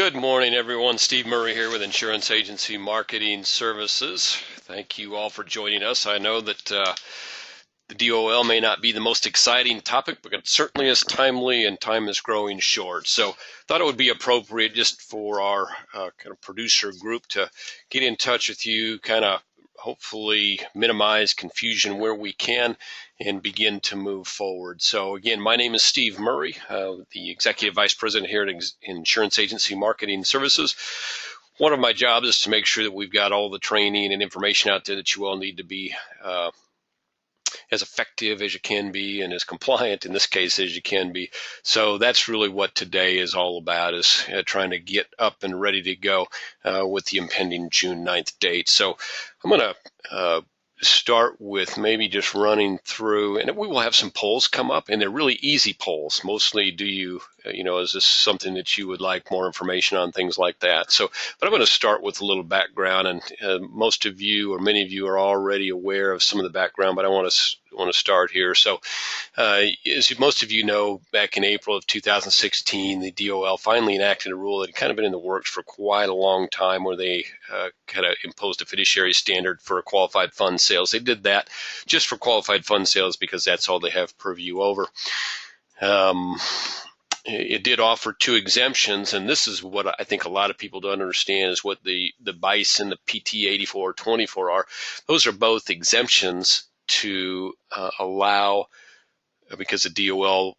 Good morning, everyone. Steve Murray here with Insurance Agency Marketing Services. Thank you all for joining us. I know that the DOL may not be the most exciting topic, but it certainly is timely, and time is growing short. So thought it would be appropriate just for our kind of producer group to get in touch with you, kind of hopefully minimize confusion where we can and begin to move forward. So again, my name is Steve Murray, the Executive Vice President here at Insurance Agency Marketing Services. One of my jobs is to make sure that we've got all the training and information out there that you all need to be as effective as you can be and as compliant in this case as you can be. So that's really what today is all about, is trying to get up and ready to go with the impending June 9th date. So I'm going to start with maybe just running through, and we will have some polls come up, and they're really easy polls. Mostly, is this something that you would like more information on, things like that. So, but I'm going to start with a little background, and most of you or many of you are already aware of some of the background, but I want to start here. So, as most of you know, back in April of 2016, the DOL finally enacted a rule that had kind of been in the works for quite a long time, where they kind of imposed a fiduciary standard for qualified fund sales. They did that just for qualified fund sales because that's all they have purview over. It did offer two exemptions, and this is what I think a lot of people don't understand, is what the BICE and the PT 8424 are. Those are both exemptions to allow, because the DOL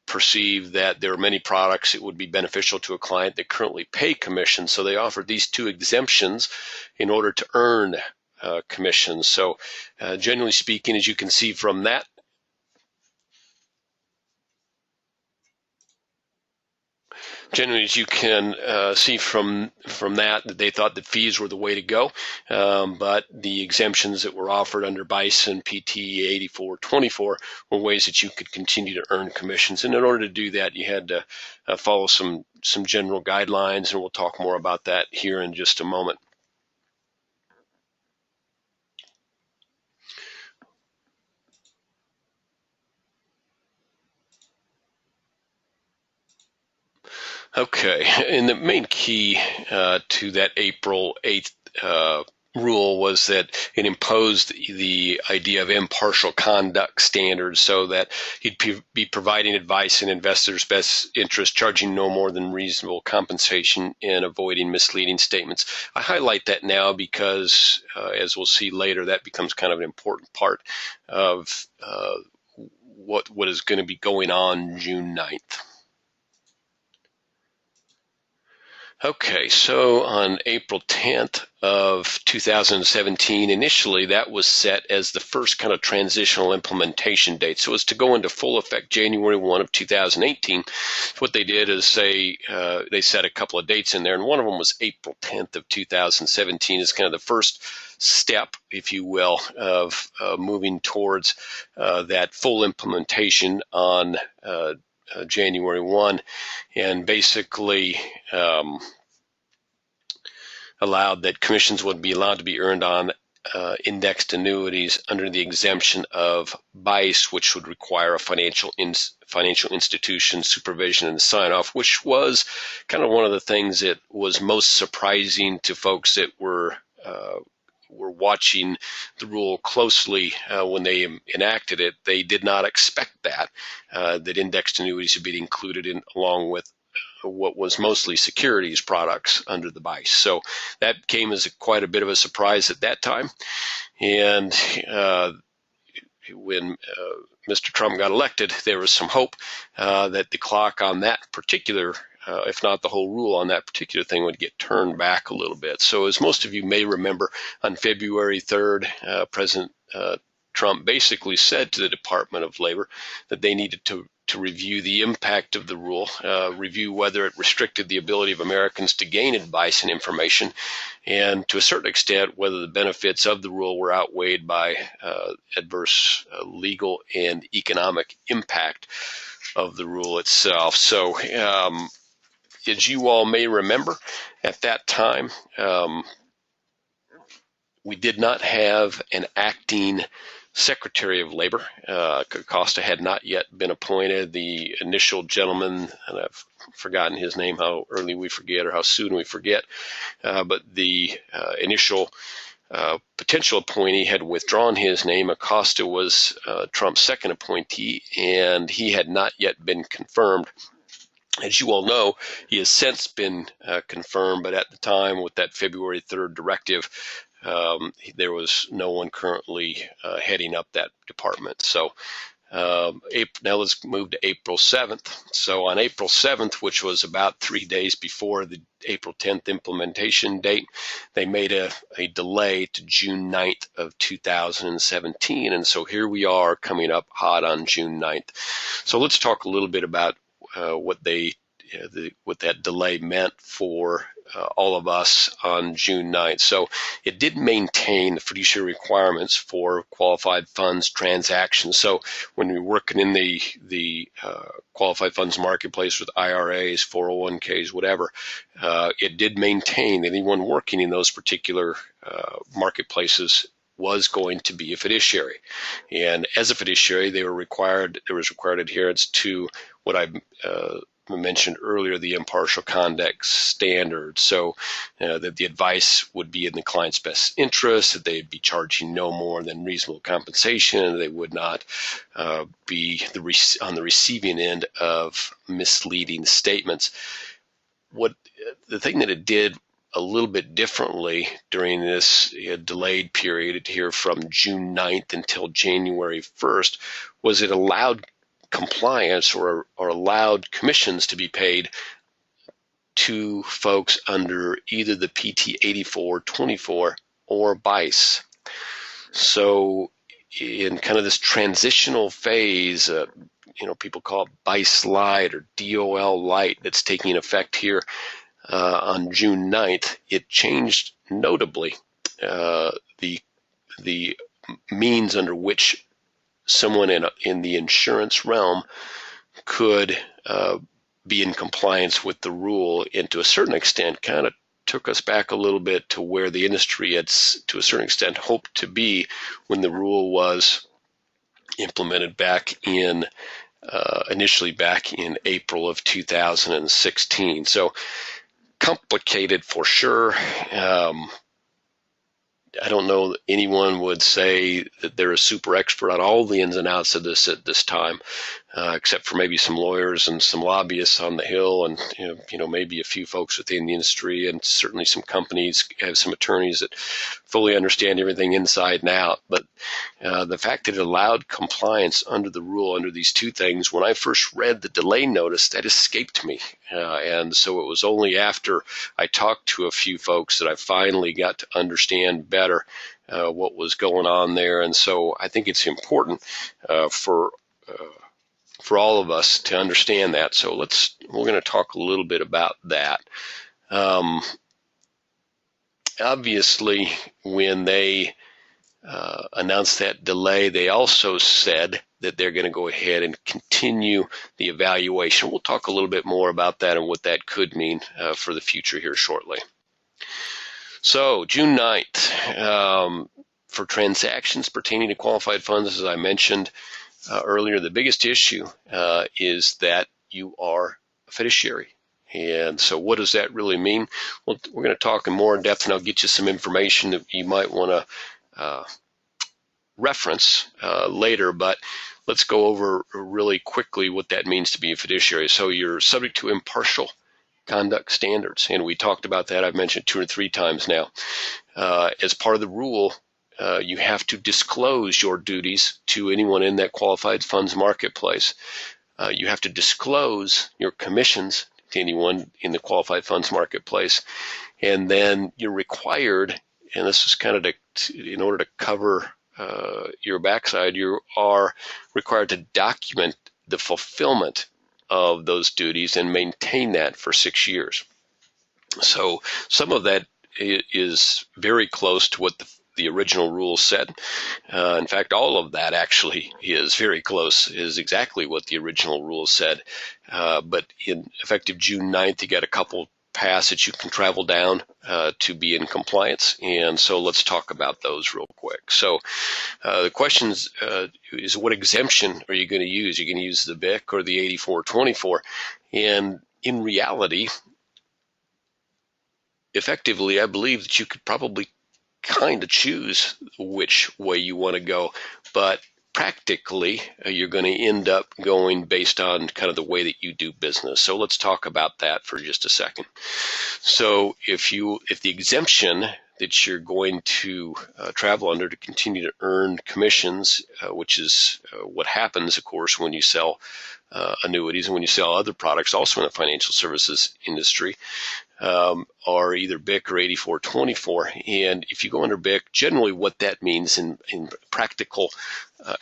perceived that there are many products it would be beneficial to a client that currently pay commission. So they offered these two exemptions in order to earn commissions. So generally speaking, as you can see from that, see from that they thought that fees were the way to go, but the exemptions that were offered under BICE and PT 8424 were ways that you could continue to earn commissions. And in order to do that, you had to follow some general guidelines, and we'll talk more about that here in just a moment. Okay, and the main key to that April 8th rule was that it imposed the idea of impartial conduct standards, so that you'd be providing advice in investors' best interest, charging no more than reasonable compensation, and avoiding misleading statements. I highlight that now because, as we'll see later, that becomes kind of an important part of what is going to be going on June 9th. Okay, so on April 10th of 2017, initially that was set as the first kind of transitional implementation date. So it's to go into full effect January 1 of 2018. What they did is they set a couple of dates in there, and one of them was April 10th of 2017 is kind of the first step, if you will, of moving towards that full implementation on January 1, and basically allowed that commissions would be allowed to be earned on indexed annuities under the exemption of BICE, which would require a financial institution supervision and sign-off, which was kind of one of the things that was most surprising to folks that were watching the rule closely when they enacted it. They did not expect that indexed annuities would be included along with what was mostly securities products under the BICE. So that came as quite a bit of a surprise at that time. And when Mr. Trump got elected, there was some hope that the clock on that particular if not the whole rule on that particular thing, would get turned back a little bit. So as most of you may remember, on February 3rd, President Trump basically said to the Department of Labor that they needed to review the impact of the rule, review whether it restricted the ability of Americans to gain advice and information, and to a certain extent whether the benefits of the rule were outweighed by adverse legal and economic impact of the rule itself. So as you all may remember, at that time, we did not have an acting Secretary of Labor. Costa had not yet been appointed. The initial gentleman, and I've forgotten his name, how early we forget or how soon we forget, but the initial potential appointee had withdrawn his name. Acosta was Trump's second appointee, and he had not yet been confirmed. As you all know, he has since been confirmed, but at the time with that February 3rd directive, there was no one currently heading up that department. So now let's move to April 7th. So on April 7th, which was about 3 days before the April 10th implementation date, they made a delay to June 9th of 2017. And so here we are coming up hot on June 9th. So let's talk a little bit about what that delay meant for all of us on June 9th. So it did maintain the fiduciary requirements for qualified funds transactions. So when we're working in the qualified funds marketplace with IRAs, 401ks, whatever, it did maintain anyone working in those particular marketplaces was going to be a fiduciary. And as a fiduciary, there was required adherence to what I mentioned earlier, the impartial conduct standards. So that the advice would be in the client's best interest, that they'd be charging no more than reasonable compensation, they would not be on the receiving end of misleading statements. The thing that it did a little bit differently during this delayed period here from June 9th until January 1st was it allowed compliance or allowed commissions to be paid to folks under either the PT 8424 or BICE. So in kind of this transitional phase, people call it BICE Light or DOL Light that's taking effect here on June 9th, it changed notably the means under which someone in the insurance realm could be in compliance with the rule, and to a certain extent kind of took us back a little bit to where the industry had, to a certain extent, hoped to be when the rule was implemented back in initially back in April of 2016. So complicated for sure. I don't know that anyone would say that they're a super expert on all the ins and outs of this at this time, except for maybe some lawyers and some lobbyists on the Hill, and maybe a few folks within the industry, and certainly some companies have some attorneys that fully understand everything inside and out. But the fact that it allowed compliance under the rule under these two things, when I first read the delay notice, that escaped me. And so it was only after I talked to a few folks that I finally got to understand better what was going on there. And so I think it's important for all of us to understand that. So we're going to talk a little bit about that. Obviously, when they announced that delay, they also said that they're going to go ahead and continue the evaluation. We'll talk a little bit more about that and what that could mean for the future here shortly. So June 9th, for transactions pertaining to qualified funds, as I mentioned earlier, the biggest issue is that you are a fiduciary. And so what does that really mean? Well, we're going to talk in more depth, and I'll get you some information that you might want to reference later, but let's go over really quickly what that means to be a fiduciary. So you're subject to impartial conduct standards, and we talked about that. I've mentioned 2 or 3 times now. As part of the rule, you have to disclose your duties to anyone in that qualified funds marketplace. You have to disclose your commissions to anyone in the qualified funds marketplace, and then you're required, and this is kind of in order to cover your backside, you are required to document the fulfillment of those duties and maintain that for 6 years. So some of that is very close to what the original rule said. In fact, all of that actually is very close, is exactly what the original rule said. But in effective June 9th, you got a couple paths that you can travel down to be in compliance. And so let's talk about those real quick. So the question is what exemption are you going to use? You're going to use the BIC or the 8424? And in reality, effectively, I believe that you could probably kind of choose which way you want to go, but practically you're going to end up going based on kind of the way that you do business. So let's talk about that for just a second. So if the exemption that you're going to travel under to continue to earn commissions, which is what happens, of course, when you sell annuities and when you sell other products also in the financial services industry, are either BIC or 8424. And if you go under BIC, generally what that means in practical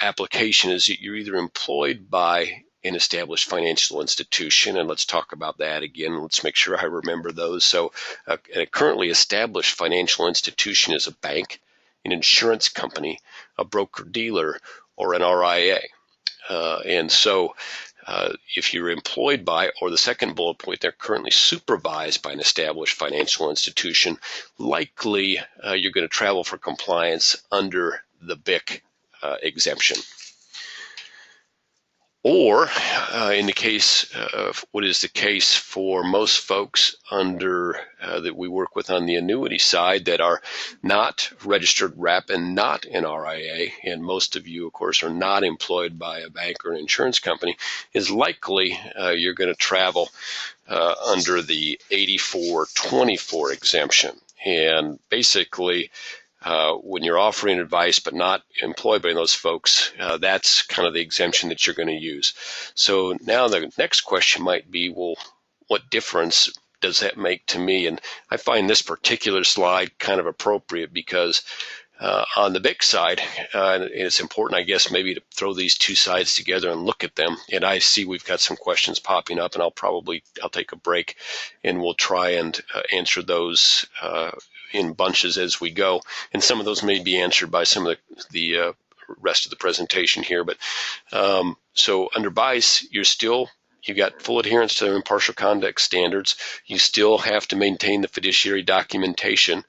application is that you're either employed by an established financial institution, and let's talk about that again. Let's make sure I remember those. So a currently established financial institution is a bank, an insurance company, a broker-dealer, or an RIA. And so if you're employed by, or the second bullet point, they're currently supervised by an established financial institution, likely you're going to travel for compliance under the BIC exemption. Or in the case of what is the case for most folks under that we work with on the annuity side that are not registered rep and not an RIA, and most of you, of course, are not employed by a bank or an insurance company, is likely you're going to travel under the 8424 exemption. And basically, when you're offering advice but not employed by those folks, that's kind of the exemption that you're going to use. So now the next question might be, well, what difference does that make to me? And I find this particular slide kind of appropriate because on the BIC side, and it's important, I guess, maybe to throw these two sides together and look at them. And I see we've got some questions popping up, and I'll take a break and we'll try and answer those in bunches as we go, and some of those may be answered by some of the rest of the presentation here. But so under BICE, you got full adherence to impartial conduct standards. You still have to maintain the fiduciary documentation.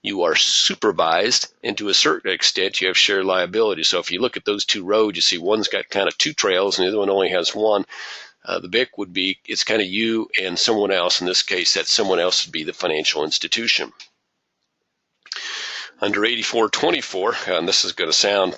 You are supervised, and to a certain extent, you have shared liability. So if you look at those two roads, you see one's got kind of two trails, and the other one only has one. The BIC would be, it's kind of you and someone else. In this case, that someone else would be the financial institution. Under 8424, and this is going to sound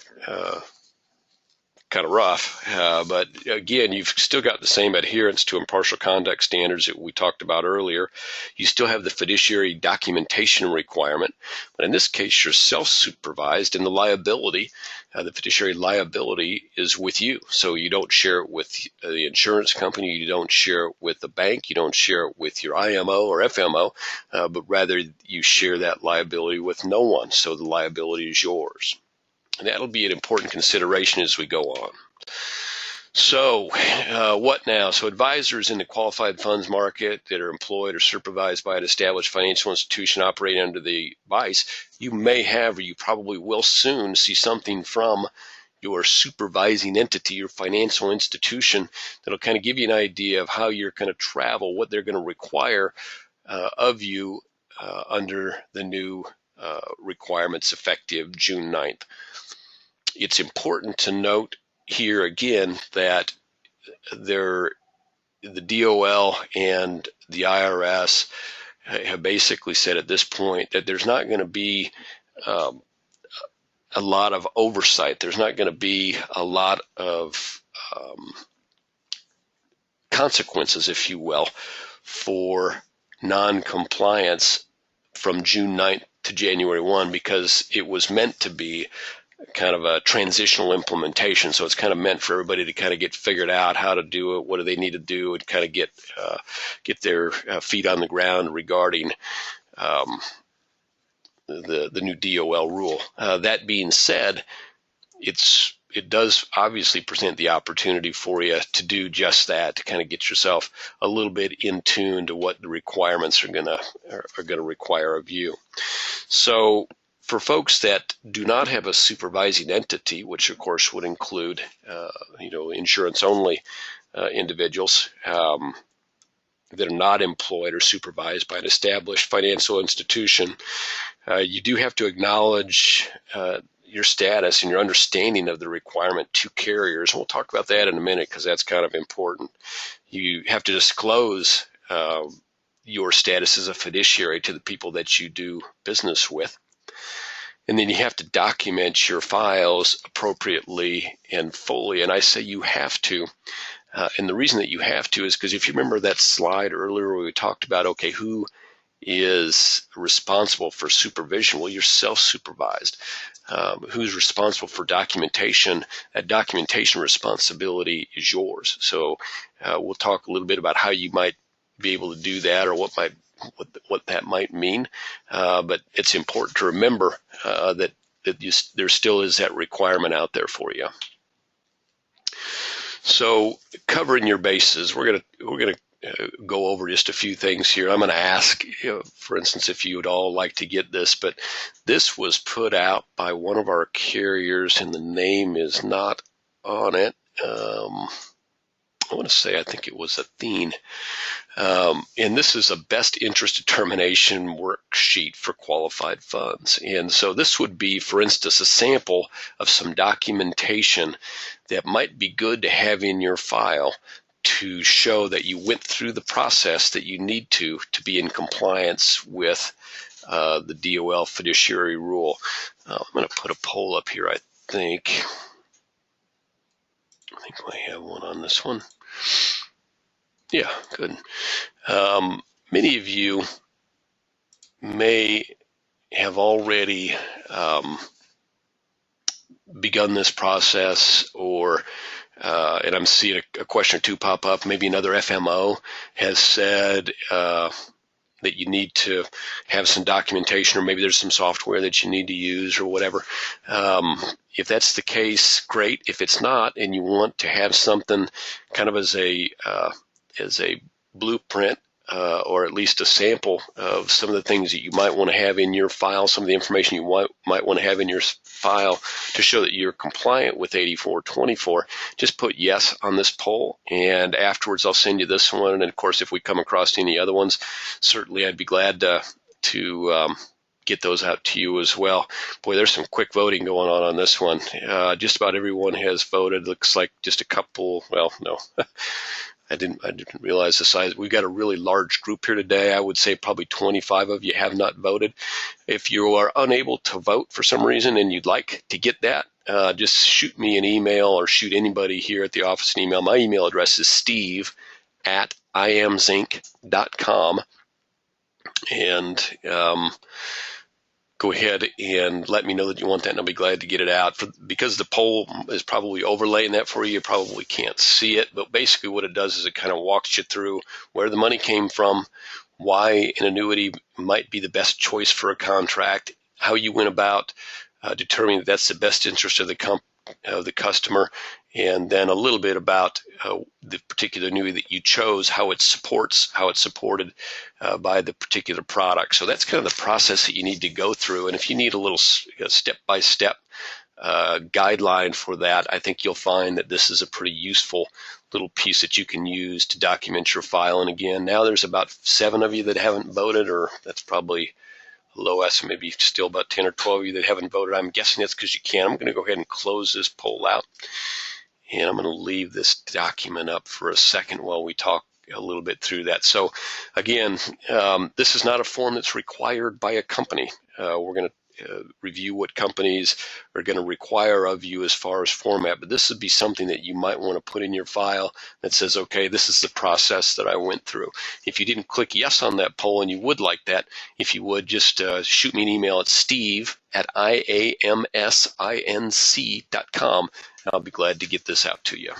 kind of rough, but again, you've still got the same adherence to impartial conduct standards that we talked about earlier. You still have the fiduciary documentation requirement, but in this case, you're self-supervised, and the liability, the fiduciary liability is with you. So you don't share it with the insurance company, you don't share it with the bank, you don't share it with your IMO or FMO, but rather you share that liability with no one. So the liability is yours. And that'll be an important consideration as we go on. So what now? So advisors in the qualified funds market that are employed or supervised by an established financial institution operating under the BICE, you may have, or you probably will soon see something from your supervising entity, your financial institution, that'll kind of give you an idea of how you're going to travel, what they're going to require of you under the new requirements effective June 9th. It's important to note here again that the DOL and the IRS have basically said at this point that there's not going to be a lot of oversight. There's not going to be a lot of consequences, if you will, for non-compliance from June 9th to January 1, because it was meant to be kind of a transitional implementation. So it's kind of meant for everybody to kind of get figured out how to do it, what do they need to do, and kind of get their feet on the ground regarding the new DOL rule. That being said, it does obviously present the opportunity for you to do just that, to kind of get yourself a little bit in tune to what the requirements are going to require of you. So for folks that do not have a supervising entity, which of course would include insurance only individuals, that are not employed or supervised by an established financial institution, you do have to acknowledge your status and your understanding of the requirement to carriers. And we'll talk about that in a minute because that's kind of important. You have to disclose your status as a fiduciary to the people that you do business with. And then you have to document your files appropriately and fully. And I say you have to. And the reason that you have to is because if you remember that slide earlier where we talked about, okay, who is responsible for supervision? Well, you're self-supervised. Who's responsible for documentation? That documentation responsibility is yours. So we'll talk a little bit about how you might be able to do that or what that might mean. But it's important to remember that there still is that requirement out there for you. So covering your bases, we're gonna go over just a few things here. I'm going to ask, for instance, if you would all like to get this, but this was put out by one of our carriers, and the name is not on it. I want to say I think it was Athene. And this is a best interest determination worksheet for qualified funds. And so this would be, for instance, a sample of some documentation that might be good to have in your file to show that you went through the process that you need to be in compliance with the DOL fiduciary rule. I'm going to put a poll up here, I think I have one on this one. Yeah, good. Many of you may have already begun this process, or and I'm seeing a question or two pop up. Maybe another FMO has said that you need to have some documentation, or maybe there's some software that you need to use or whatever. If that's the case, great. If it's not, and you want to have something kind of as a blueprint, or at least a sample of some of the things that you might want to have in your file, some of the information you might want to have in your file to show that you're compliant with 8424, just put yes on this poll, and afterwards I'll send you this one. And of course, if we come across any other ones, certainly I'd be glad to get those out to you as well. Boy, there's some quick voting going on this one. Just about everyone has voted. Looks like just a couple, well, no. I didn't realize the size. We've got a really large group here today. I would say probably 25 of you have not voted. If you are unable to vote for some reason and you'd like to get that, just shoot me an email or shoot anybody here at the office an email. My email address is steve@iamsinc.com. And go ahead and let me know that you want that, and I'll be glad to get it out. Because the poll is probably overlaying that for you, you probably can't see it. But basically what it does is it kind of walks you through where the money came from, why an annuity might be the best choice for a contract, how you went about determining that that's the best interest of the customer, and then a little bit about the particular annuity that you chose, how it's supported by the particular product. So that's kind of the process that you need to go through. And if you need a little step-by-step guideline for that, I think you'll find that this is a pretty useful little piece that you can use to document your file. And again, now there's about 7 of you that haven't voted, or that's probably low estimate, maybe still about 10 or 12 of you that haven't voted. I'm guessing that's because you can. I'm going to go ahead and close this poll out. And I'm going to leave this document up for a second while we talk a little bit through that. So again, this is not a form that's required by a company. We're going to review what companies are going to require of you as far as format, but this would be something that you might want to put in your file that says, okay, this is the process that I went through. If you didn't click yes on that poll and you would like that, if you would, just shoot me an email at steve@iamsinc.com. I'll be glad to get this out to you.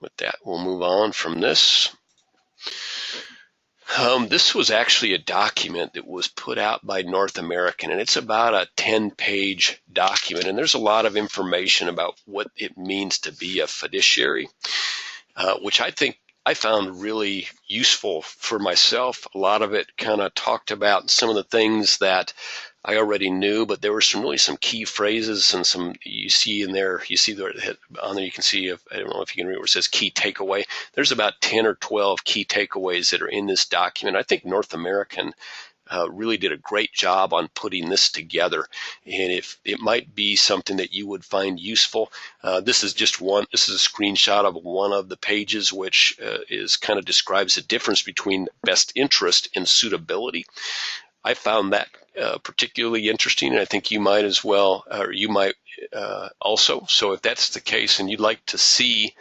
With that, we'll move on from this. This was actually a document that was put out by North American, and it's about a 10-page document, and there's a lot of information about what it means to be a fiduciary, which I think I found really useful for myself. A lot of it kind of talked about some of the things that I already knew, but there were some key phrases and some you see in there. You see there on there. You can see I don't know if you can read where it says key takeaway. There's about 10 or 12 key takeaways that are in this document. I think North American really did a great job on putting this together, and if it might be something that you would find useful, this is just one. This is a screenshot of one of the pages, which is kind of describes the difference between best interest and suitability. I found that particularly interesting, and I think you might as well, or you might also. So if that's the case and you'd like to see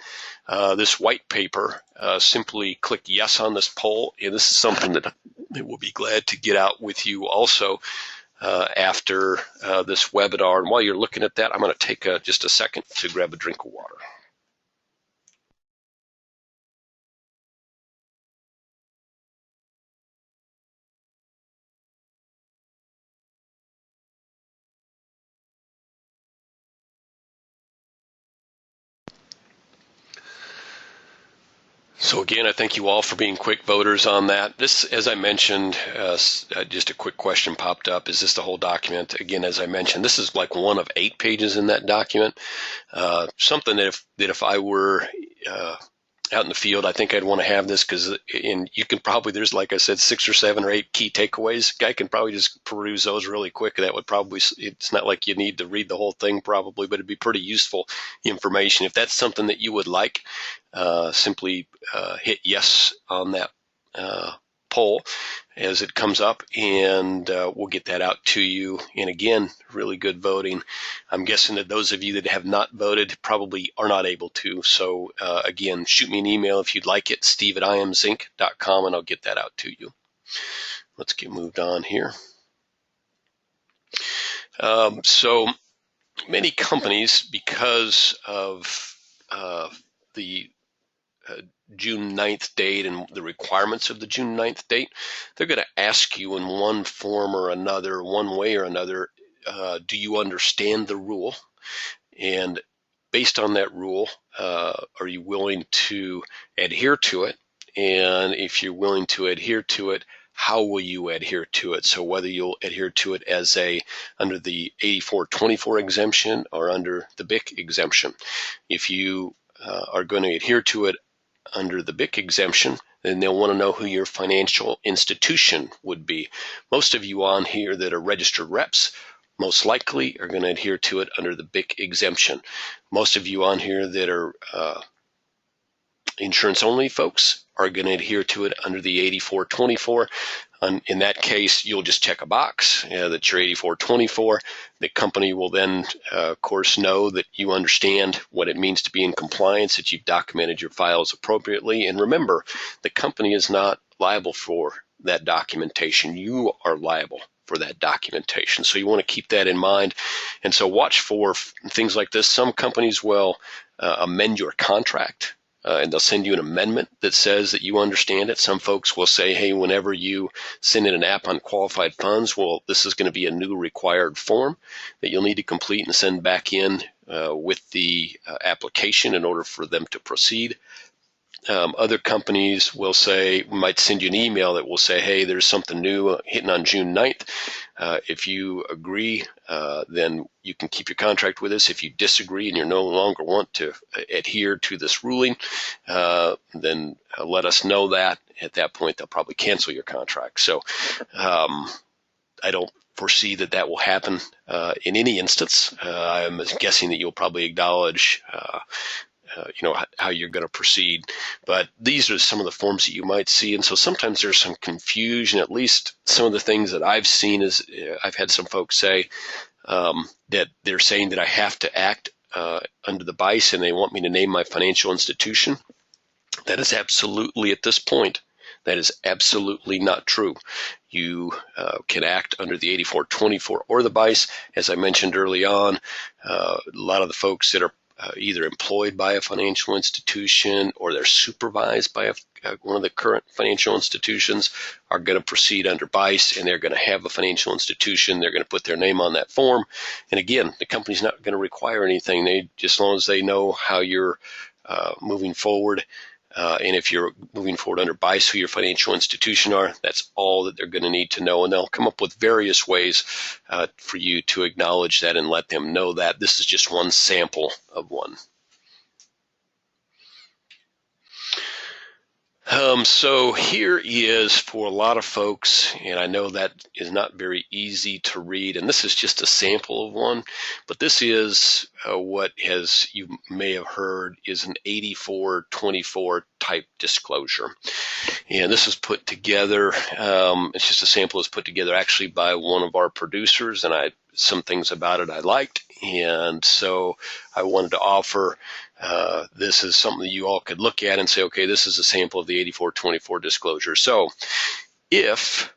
this white paper, simply click yes on this poll, and this is something that we'll be glad to get out with you also after this webinar. And while you're looking at that, I'm going to take just a second to grab a drink of water. So again, I thank you all for being quick voters on that. This, as I mentioned, just a quick question popped up. Is this the whole document? Again, as I mentioned, this is like one of 8 pages in that document. Something that if I were out in the field, I think I'd want to have this because you can probably, there's like I said, 6 or 7 or 8 key takeaways. Guy can probably just peruse those really quick. That would probably, it's not like you need to read the whole thing probably, but it'd be pretty useful information. If that's something that you would like, simply hit yes on that poll as it comes up, and we'll get that out to you. And again, really good voting. I'm guessing that those of you that have not voted probably are not able to. So again, shoot me an email if you'd like it, steve@iamsinc.com, and I'll get that out to you. Let's get moved on here. So many companies, because of the June 9th date and the requirements of the June 9th date, they're going to ask you in one form or another, one way or another, do you understand the rule? And based on that rule, are you willing to adhere to it? And if you're willing to adhere to it, how will you adhere to it? So whether you'll adhere to it as under the 8424 exemption or under the BIC exemption. If you are going to adhere to it under the BIC exemption, then they'll want to know who your financial institution would be. Most of you on here that are registered reps most likely are going to adhere to it under the BIC exemption. Most of you on here that are insurance-only folks are going to adhere to it under the 8424. In that case, you'll just check a box that you're 8424. The company will then, of course, know that you understand what it means to be in compliance, that you've documented your files appropriately. And remember, the company is not liable for that documentation. You are liable for that documentation. So you want to keep that in mind. And so watch for things like this. Some companies will amend your contract. And they'll send you an amendment that says that you understand it. Some folks will say, hey, whenever you send in an app on qualified funds, well, this is going to be a new required form that you'll need to complete and send back in with the application in order for them to proceed. Other companies will might send you an email that will say, hey, there's something new hitting on June 9th. If you agree, then you can keep your contract with us. If you disagree and you no longer want to adhere to this ruling, then let us know that. At that point, they'll probably cancel your contract. So I don't foresee that will happen in any instance. I'm guessing that you'll probably acknowledge how you're going to proceed. But these are some of the forms that you might see. And so sometimes there's some confusion. At least some of the things that I've seen is I've had some folks say that they're saying that I have to act under the BICE and they want me to name my financial institution. That is absolutely, at this point, that is absolutely not true. You can act under the 8424 or the BICE. As I mentioned early on, a lot of the folks that are either employed by a financial institution or they're supervised by one of the current financial institutions are going to proceed under BICE, and they're going to have a financial institution. They're going to put their name on that form. And again, the company's not going to require anything. As long as they know how you're moving forward, And if you're moving forward under BICE, who your financial institution are, that's all that they're going to need to know. And they'll come up with various ways for you to acknowledge that and let them know that. This is just one sample of one. So here is for a lot of folks, and I know that is not very easy to read, and this is just a sample of one, but this is what you may have heard is an 8424 type disclosure. And this is put together, it's just a sample that's put together actually by one of our producers, and some things about it I liked, and so I wanted to offer this is something that you all could look at and say, okay, this is a sample of the 8424 disclosure. So if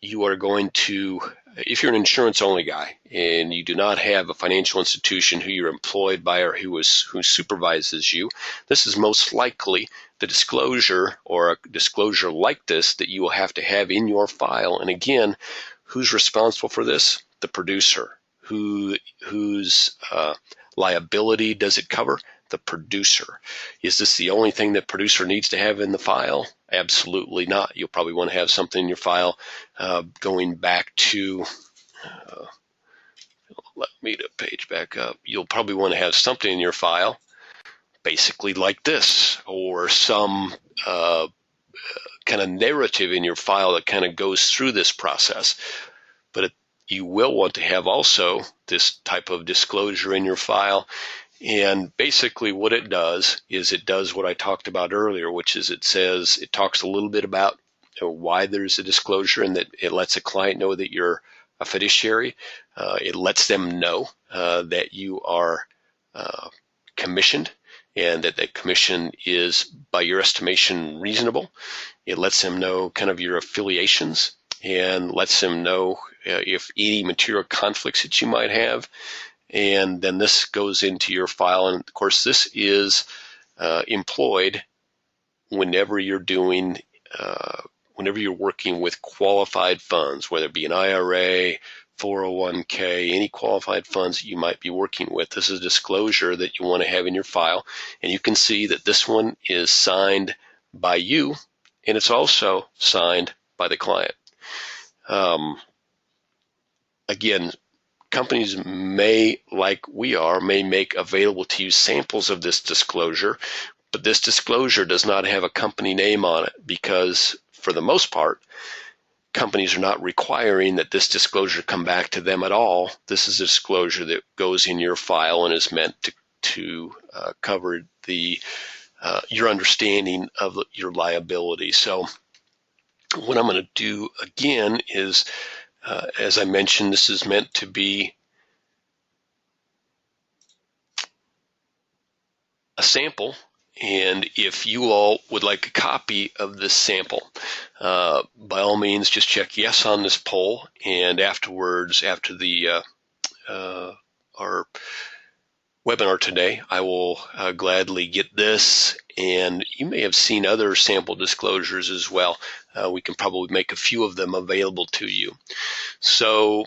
you are going to, if you're an insurance only guy and you do not have a financial institution who you're employed by or who supervises you, this is most likely the disclosure or a disclosure like this that you will have to have in your file. And again, who's responsible for this? The producer. Whose liability does it cover? The producer. Is this the only thing that producer needs to have in the file? Absolutely not. You'll probably want to have something in your file going back to, let me to page back up. You'll probably want to have something in your file basically like this, or some kind of narrative in your file that kind of goes through this process. But you will want to have also this type of disclosure in your file. And basically what it does is it does what I talked about earlier, which is it talks a little bit about why there's a disclosure, and that it lets a client know that you're a fiduciary. It lets them know that you are commissioned, and that commission is, by your estimation, reasonable. It lets them know kind of your affiliations, and lets them know if any material conflicts that you might have. And then this goes into your file. And of course, this is employed whenever you're doing, whenever you're working with qualified funds, whether it be an IRA, 401k, any qualified funds that you might be working with. This is a disclosure that you want to have in your file. And you can see that this one is signed by you, and it's also signed by the client. Again, companies may, like we are, may make available to you samples of this disclosure, but this disclosure does not have a company name on it, because for the most part, companies are not requiring that this disclosure come back to them at all. This is a disclosure that goes in your file and is meant to cover your understanding of your liability. So what I'm going to do again is, as I mentioned, this is meant to be a sample. And if you all would like a copy of this sample, by all means, just check yes on this poll. And afterwards, after our webinar today, I will gladly get this. And you may have seen other sample disclosures as well. We can probably make a few of them available to you. So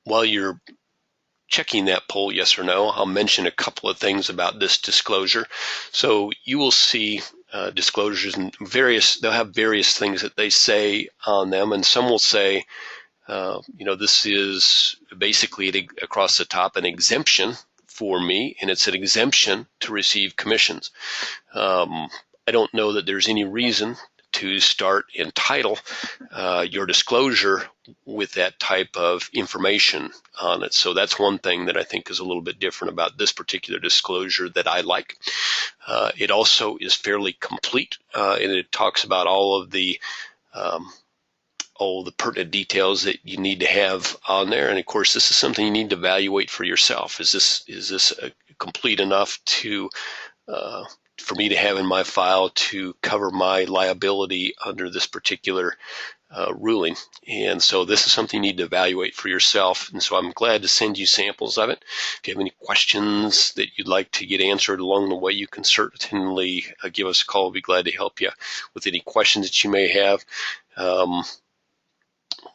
while you're checking that poll, yes or no, I'll mention a couple of things about this disclosure. So you will see disclosures and they'll have various things that they say on them, and some will say, this is basically across the top an exemption for me, and it's an exemption to receive commissions. I don't know that there's any reason to start and title your disclosure with that type of information on it. So that's one thing that I think is a little bit different about this particular disclosure that I like. It also is fairly complete, and it talks about all the pertinent details that you need to have on there. And of course, this is something you need to evaluate for yourself. Is this complete enough for me to have in my file to cover my liability under this particular ruling? And so this is something you need to evaluate for yourself. And so I'm glad to send you samples of it. If you have any questions that you'd like to get answered along the way, you can certainly give us a call. We'll be glad to help you with any questions that you may have.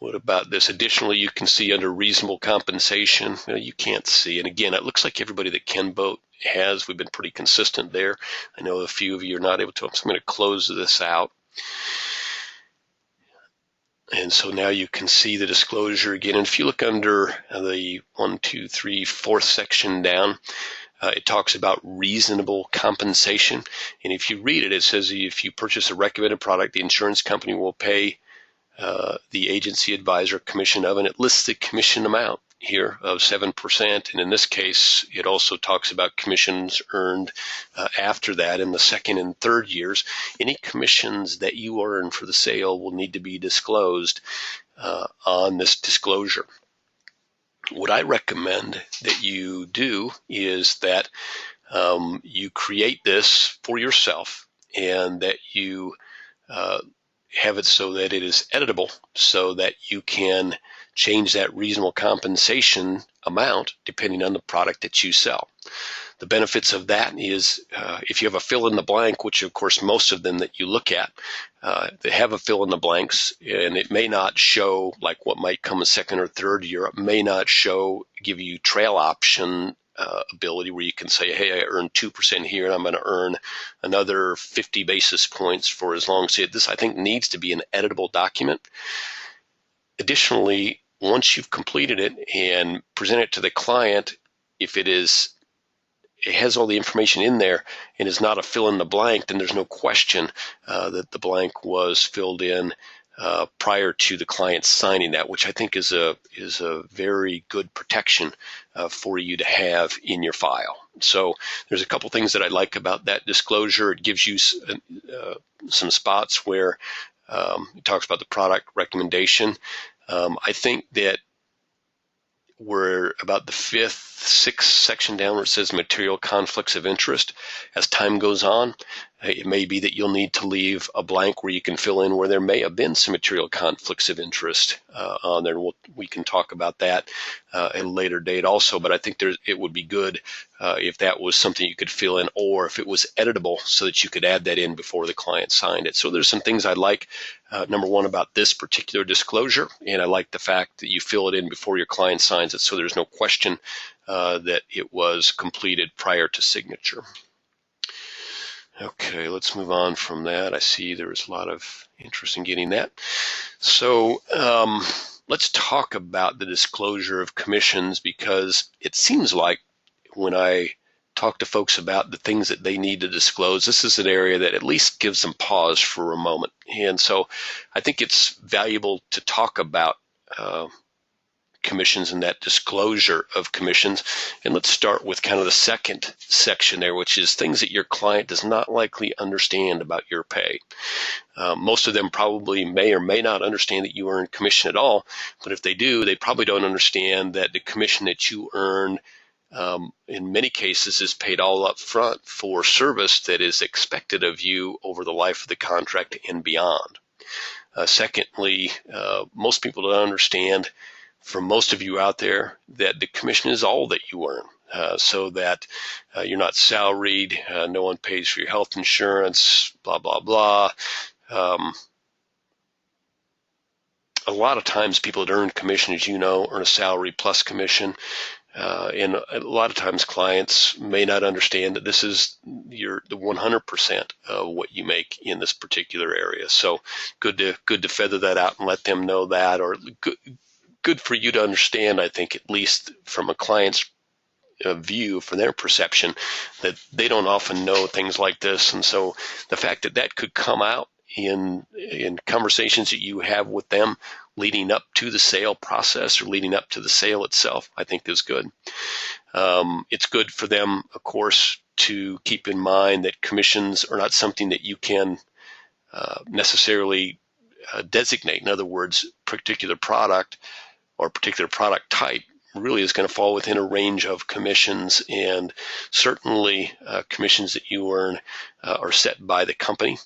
What about this? Additionally, you can see under reasonable compensation, you can't see. And again, it looks like everybody that can vote has. We've been pretty consistent there. I know a few of you are not able to. So I'm going to close this out. And so now you can see the disclosure again. And if you look under the 1, 2, 3, 4th section down, it talks about reasonable compensation. And if you read it, it says if you purchase a recommended product, the insurance company will pay the agency advisor commission of, and it lists the commission amount here of 7%. And in this case, it also talks about commissions earned after that in the 2nd and 3rd years. Any commissions that you earn for the sale will need to be disclosed on this disclosure. What I recommend that you do is that you create this for yourself, and that you have it so that it is editable, so that you can change that reasonable compensation amount depending on the product that you sell. The benefits of that is if you have a fill in the blank, which of course most of them that you look at, they have a fill in the blanks, and it may not show like what might come a 2nd or 3rd year. It may not give you trail option ability where you can say, hey, I earned 2% here and I'm going to earn another 50 basis points for as long as this, I think, needs to be an editable document. Additionally, once you've completed it and present it to the client, if it has all the information in there and is not a fill in the blank, then there's no question that the blank was filled in prior to the client signing that, which I think is a very good protection for you to have in your file. So there's a couple things that I like about that disclosure. It gives you some spots where it talks about the product recommendation. I think that we're about the 5th, 6th section down where it says material conflicts of interest. As time goes on, it may be that you'll need to leave a blank where you can fill in where there may have been some material conflicts of interest on there. We can talk about that at a later date also, but I think it would be good if that was something you could fill in, or if it was editable so that you could add that in before the client signed it. So there's some things I like, number one, about this particular disclosure, and I like the fact that you fill it in before your client signs it so there's no question that it was completed prior to signature. Okay, let's move on from that. I see there was a lot of interest in getting that. So let's talk about the disclosure of commissions, because it seems like when I talk to folks about the things that they need to disclose, this is an area that at least gives them pause for a moment. And so I think it's valuable to talk about commissions and that disclosure of commissions. And let's start with kind of the 2nd section there, which is things that your client does not likely understand about your pay. Most of them probably may or may not understand that you earn commission at all, but if they do, they probably don't understand that the commission that you earn in many cases is paid all up front for service that is expected of you over the life of the contract and beyond. Secondly, most people don't understand, for most of you out there, that the commission is all that you earn, so that you're not salaried, no one pays for your health insurance, blah, blah, blah. A lot of times people that earn commission, as you know, earn a salary plus commission. And a lot of times clients may not understand that this is the 100% of what you make in this particular area. So good to feather that out and let them know that, or good for you to understand, I think, at least from a client's view, from their perception, that they don't often know things like this. And so the fact that that could come out in conversations that you have with them leading up to the sale process or leading up to the sale itself, I think is good. It's good for them, of course, to keep in mind that commissions are not something that you can necessarily designate. In other words, particular product or particular product type really is going to fall within a range of commissions, and certainly commissions that you earn are set by the company.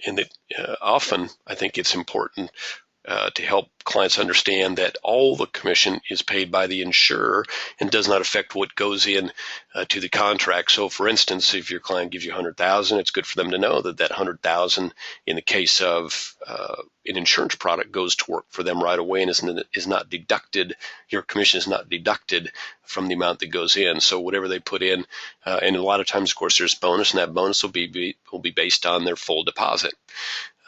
And that often I think it's important to help clients understand that all the commission is paid by the insurer and does not affect what goes in to the contract. So, for instance, if your client gives you $100,000, it's good for them to know that that $100,000, in the case of an insurance product, goes to work for them right away and is not deducted. Your commission is not deducted from the amount that goes in. So whatever they put in, and a lot of times, of course, there's bonus, and that bonus will be based on their full deposit.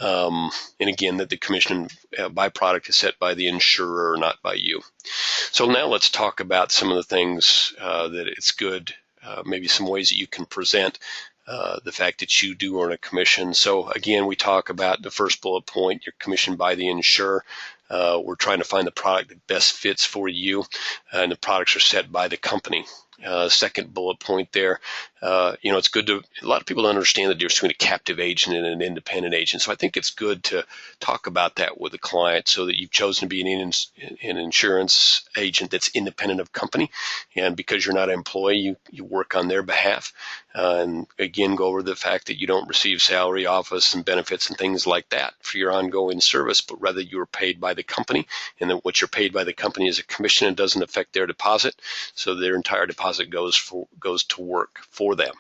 And again, that the commission byproduct is set by the insurer, not by you. So now let's talk about some of the things that it's good, maybe some ways that you can present the fact that you do earn a commission. So again, we talk about the first bullet point, you're commissioned by the insurer. We're trying to find the product that best fits for you, and the products are set by the company. Second bullet point there, it's good to, a lot of people don't understand the difference between a captive agent and an independent agent. So I think it's good to talk about that with the client, so that you've chosen to be an insurance agent that's independent of company. And because you're not an employee, you work on their behalf. And again, go over the fact that you don't receive salary, office, and benefits and things like that for your ongoing service, but rather you are paid by the company, and that what you're paid by the company is a commission and doesn't affect their deposit. So their entire deposit goes to work for them.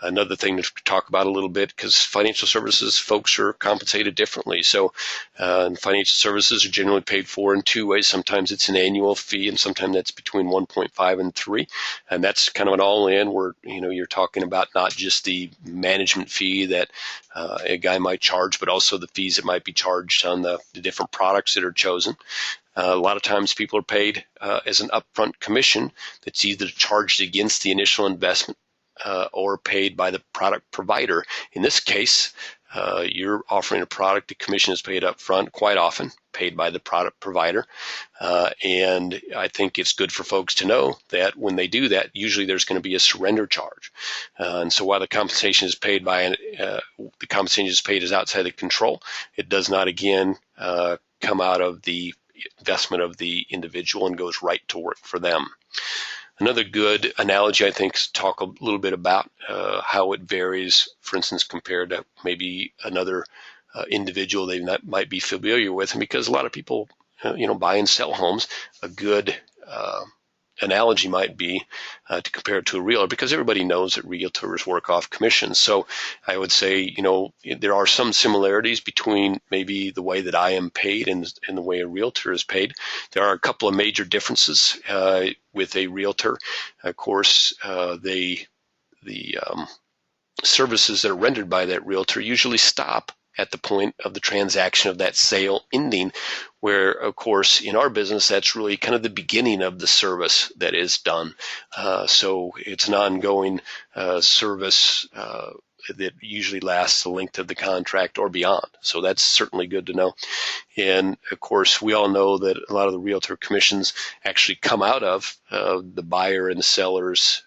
Another thing to talk about a little bit, because financial services folks are compensated differently. So financial services are generally paid for in two ways. Sometimes it's an annual fee, and sometimes that's between 1.5 and 3, and that's kind of an all-in where you're talking about not just the management fee that a guy might charge, but also the fees that might be charged on the different products that are chosen. A lot of times people are paid as an upfront commission that's either charged against the initial investment or paid by the product provider. In this case, you're offering a product, the commission is paid up front, quite often paid by the product provider. And I think it's good for folks to know that when they do that, usually there's going to be a surrender charge. And so while the compensation is paid is outside of control, it does not again come out of the investment of the individual and goes right to work for them. Another good analogy, I think, is to talk a little bit about how it varies, for instance, compared to maybe another individual they might be familiar with. And because a lot of people, buy and sell homes, a good analogy might be to compare it to a realtor, because everybody knows that realtors work off commissions. So I would say, there are some similarities between maybe the way that I am paid and the way a realtor is paid. There are a couple of major differences with a realtor. Of course, the services that are rendered by that realtor usually stop at the point of the transaction of that sale ending, where, of course, in our business, that's really kind of the beginning of the service that is done. So it's an ongoing service that usually lasts the length of the contract or beyond. So that's certainly good to know. And, of course, we all know that a lot of the realtor commissions actually come out of the buyer and the seller's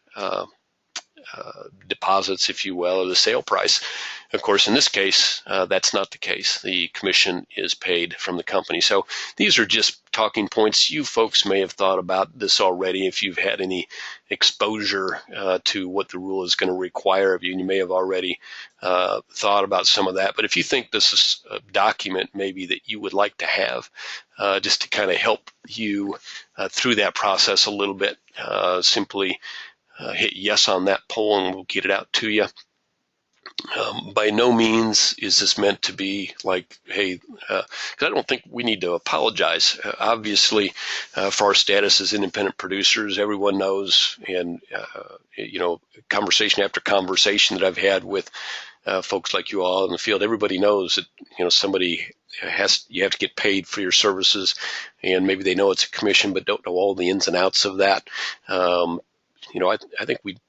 deposits, if you will, or the sale price. Of course, in this case, that's not the case. The commission is paid from the company. So these are just talking points. You folks may have thought about this already if you've had any exposure to what the rule is going to require of you, and you may have already thought about some of that. But if you think this is a document maybe that you would like to have just to kind of help you through that process a little bit, simply hit yes on that poll and we'll get it out to you. By no means is this meant to be like, hey, because I don't think we need to apologize. Obviously, for our status as independent producers, everyone knows, and conversation after conversation that I've had with folks like you all in the field, everybody knows that you have to get paid for your services, and maybe they know it's a commission, but don't know all the ins and outs of that. I think we've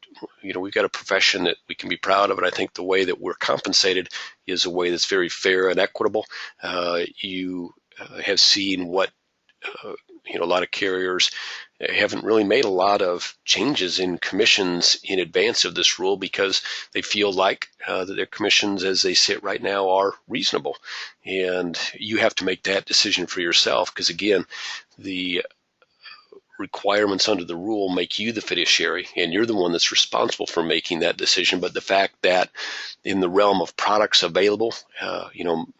got a profession that we can be proud of, and I think the way that we're compensated is a way that's very fair and equitable. You have seen what a lot of carriers haven't really made a lot of changes in commissions in advance of this rule because they feel like that their commissions as they sit right now are reasonable. And you have to make that decision for yourself because, again, the requirements under the rule make you the fiduciary, and you're the one that's responsible for making that decision. But the fact that in the realm of products available,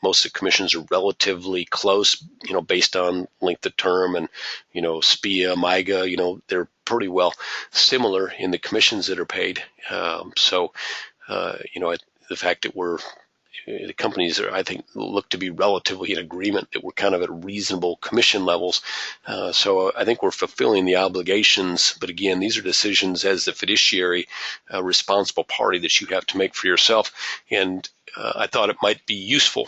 most of the commissions are relatively close, based on length of term and, SPIA, MIGA, they're pretty well similar in the commissions that are paid. The fact that the companies are, I think, look to be relatively in agreement that we're kind of at reasonable commission levels. So I think we're fulfilling the obligations. But again, these are decisions as the fiduciary responsible party that you have to make for yourself. And I thought it might be useful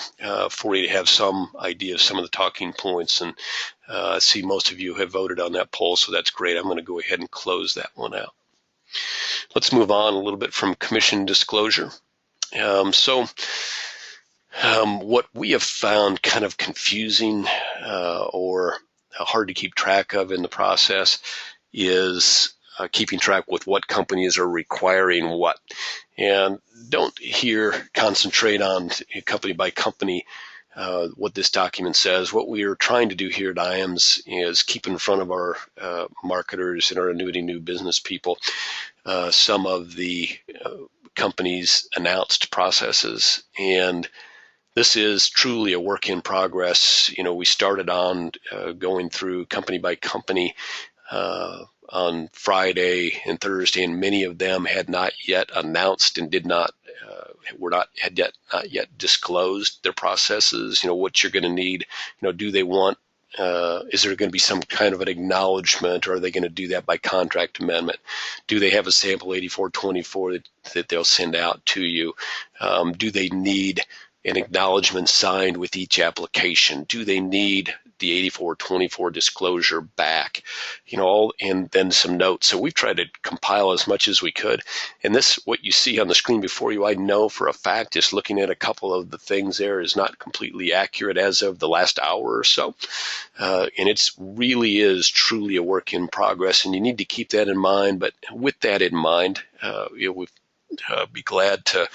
for you to have some idea of some of the talking points. And I see most of you have voted on that poll, so that's great. I'm going to go ahead and close that one out. Let's move on a little bit from commission disclosure. What we have found kind of confusing or hard to keep track of in the process is keeping track with what companies are requiring what. And don't here concentrate on company by company what this document says. What we are trying to do here at IAMS is keep in front of our marketers and our annuity new business people some of the companies' announced processes. And this is truly a work in progress. We started on going through company by company on Friday and Thursday, and many of them had not yet announced and had not yet disclosed their processes. What you're going to need. Do they want? Is there going to be some kind of an acknowledgement, or are they going to do that by contract amendment? Do they have a sample 8424 that they'll send out to you? Do they need an acknowledgement signed with each application? Do they need the 8424 disclosure back? And then some notes. So we've tried to compile as much as we could. And this, what you see on the screen before you, I know for a fact, just looking at a couple of the things there, is not completely accurate as of the last hour or so. And it really is truly a work in progress, and you need to keep that in mind. But with that in mind, we've be glad to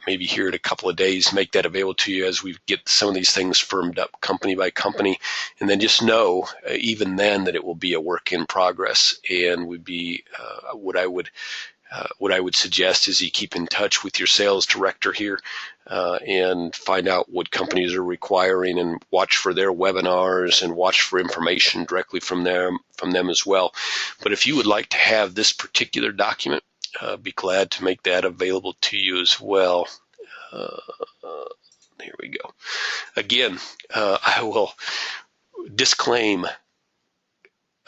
maybe here in a couple of days make that available to you as we get some of these things firmed up company by company. And then just know even then that it will be a work in progress, and would be what I would suggest is you keep in touch with your sales director here and find out what companies are requiring, and watch for their webinars and watch for information directly from them as well. But if you would like to have this particular document, be glad to make that available to you as well. Here we go. Again, I will disclaim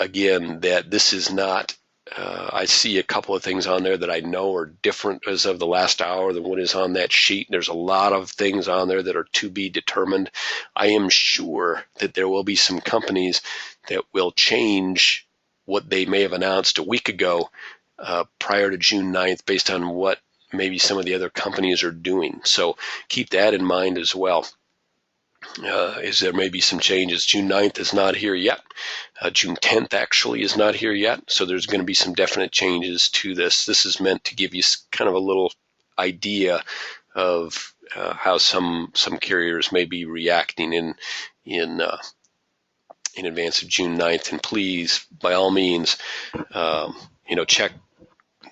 again that this is not, I see a couple of things on there that I know are different as of the last hour than what is on that sheet. There's a lot of things on there that are to be determined. I am sure that there will be some companies that will change what they may have announced a week ago prior to June 9th based on what maybe some of the other companies are doing. So keep that in mind as well. Is there may be some changes. June 9th is not here yet. June 10th actually is not here yet. So there's going to be some definite changes to this. This is meant to give you kind of a little idea of how some carriers may be reacting in advance of June 9th. And please, by all means, check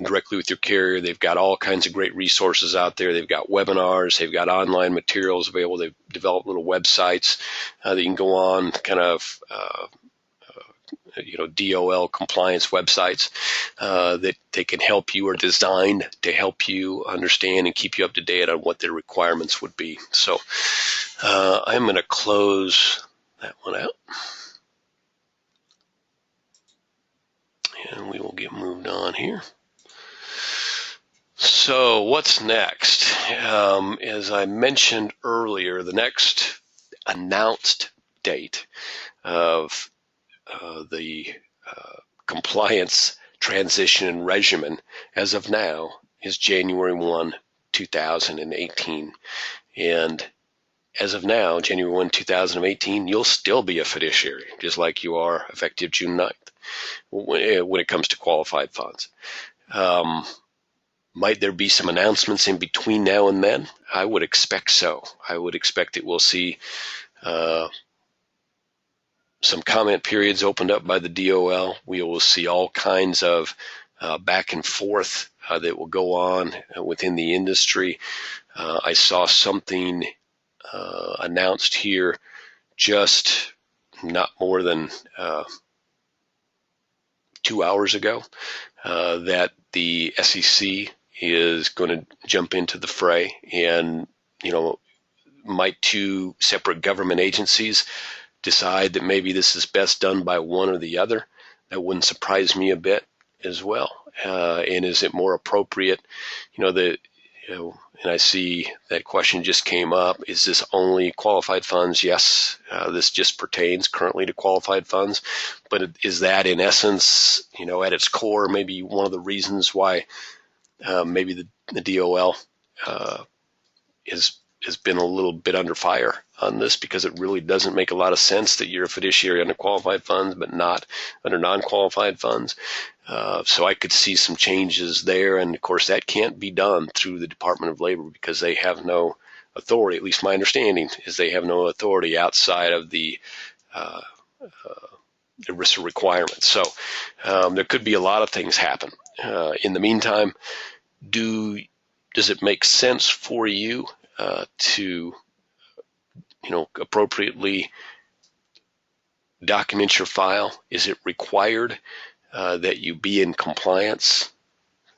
directly with your carrier. They've got all kinds of great resources out there. They've got webinars. They've got online materials available. They've developed little websites that you can go on, kind of DOL compliance websites that they can help you, or designed to help you understand and keep you up to date on what their requirements would be. So I'm going to close that one out. And we will get moved on here. So what's next? As I mentioned earlier, the next announced date of the compliance transition and regimen as of now is January 1, 2018. And as of now, January 1, 2018, you'll still be a fiduciary, just like you are effective June 9th when it comes to qualified funds. Might there be some announcements in between now and then? I would expect so. I would expect that we'll see some comment periods opened up by the DOL. We will see all kinds of back and forth that will go on within the industry. I saw something announced here just not more than 2 hours ago that the SEC is going to jump into the fray, and might two separate government agencies decide that maybe this is best done by one or the other. That wouldn't surprise me a bit as well. And is it more appropriate? And I see that question just came up. Is this only qualified funds? Yes, this just pertains currently to qualified funds. But is that in essence, at its core, maybe one of the reasons why maybe the DOL has been a little bit under fire on this, because it really doesn't make a lot of sense that you're a fiduciary under qualified funds but not under non-qualified funds. So I could see some changes there, and of course that can't be done through the Department of Labor because they have no authority. At least my understanding is they have no authority outside of the ERISA requirements. So there could be a lot of things happen. In the meantime, does it make sense for you to appropriately document your file? Is it required that you be in compliance?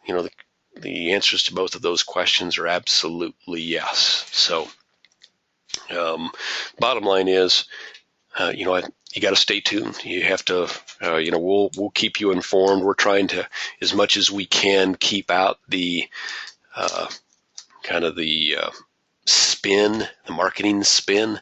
The answers to both of those questions are absolutely yes. So bottom line is, you got to stay tuned. You have to, we'll keep you informed. We're trying to, as much as we can, keep out the spin, the marketing spin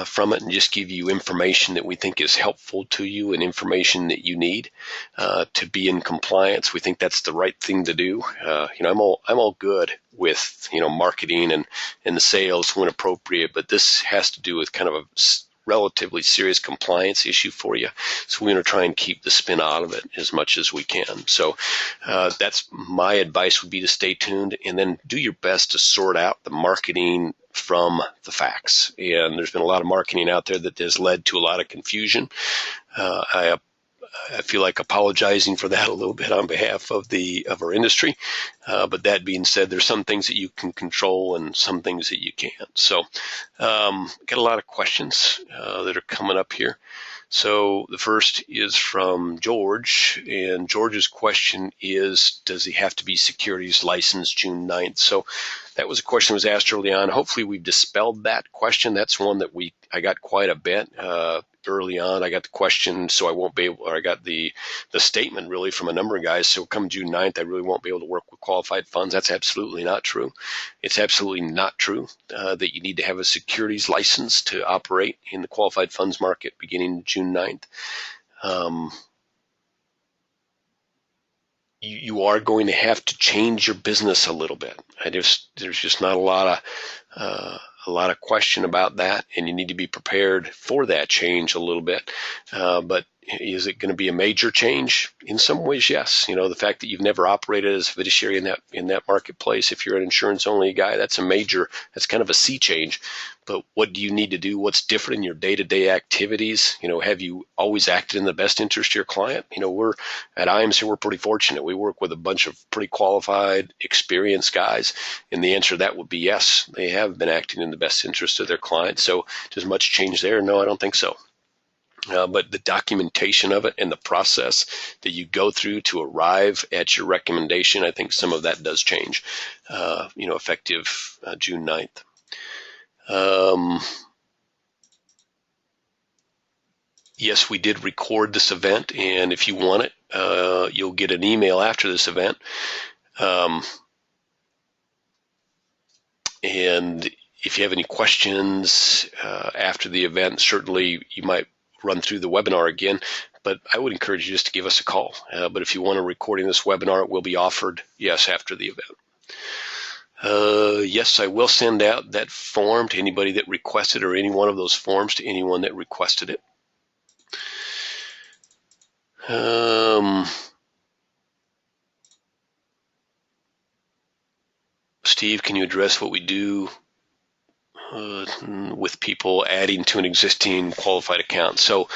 from it, and just give you information that we think is helpful to you and information that you need to be in compliance. We think that's the right thing to do. I'm all good with marketing and the sales when appropriate, but this has to do with kind of a relatively serious compliance issue for you. So we're going to try and keep the spin out of it as much as we can. So that's my advice, would be to stay tuned and then do your best to sort out the marketing from the facts. And there's been a lot of marketing out there that has led to a lot of confusion. I feel like apologizing for that a little bit on behalf of our industry. But that being said, there's some things that you can control and some things that you can't. So got a lot of questions that are coming up here. So the first is from George, and George's question is, does he have to be securities licensed June 9th? So that was a question that was asked early on. Hopefully we've dispelled that question. That's one that I got quite a bit early on. I got the question, so I won't be able, or I got the statement really from a number of guys. So come June 9th, I really won't be able to work with qualified funds. That's absolutely not true. It's absolutely not true that you need to have a securities license to operate in the qualified funds market beginning June 9th. You are going to have to change your business a little bit. There's just not a lot of question about that, and you need to be prepared for that change a little bit. But is it going to be a major change? In some ways, yes. The fact that you've never operated as a fiduciary in that marketplace, if you're an insurance only guy, that's kind of a sea change. But what do you need to do? What's different in your day-to-day activities? Have you always acted in the best interest of your client? We're at IAMS here, we're pretty fortunate. We work with a bunch of pretty qualified, experienced guys. And the answer to that would be yes, they have been acting in the best interest of their client. So does much change there? No, I don't think so. But the documentation of it and the process that you go through to arrive at your recommendation, I think some of that does change, effective June 9th. Yes, we did record this event, and if you want it, you'll get an email after this event. And if you have any questions after the event, certainly you might run through the webinar again, but I would encourage you just to give us a call. But if you want a recording of this webinar, it will be offered, yes, after the event. Yes, I will send out that form to anybody that requested, or any one of those forms to anyone that requested it. Steve, can you address what we do with people adding to an existing qualified account? So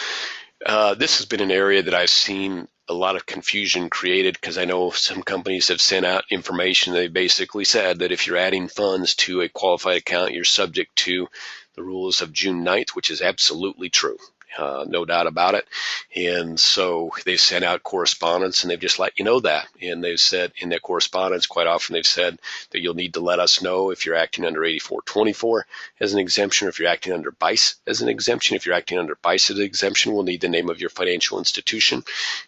This has been an area that I've seen a lot of confusion created because I know some companies have sent out information. They basically said that if you're adding funds to a qualified account, you're subject to the rules of June 9th, which is absolutely true. No doubt about it. And so they sent out correspondence and they've just let you know that. And they've said in that correspondence, quite often they've said that you'll need to let us know if you're acting under 8424 as an exemption, or if you're acting under BICE as an exemption. If you're acting under BICE as an exemption, we'll need the name of your financial institution.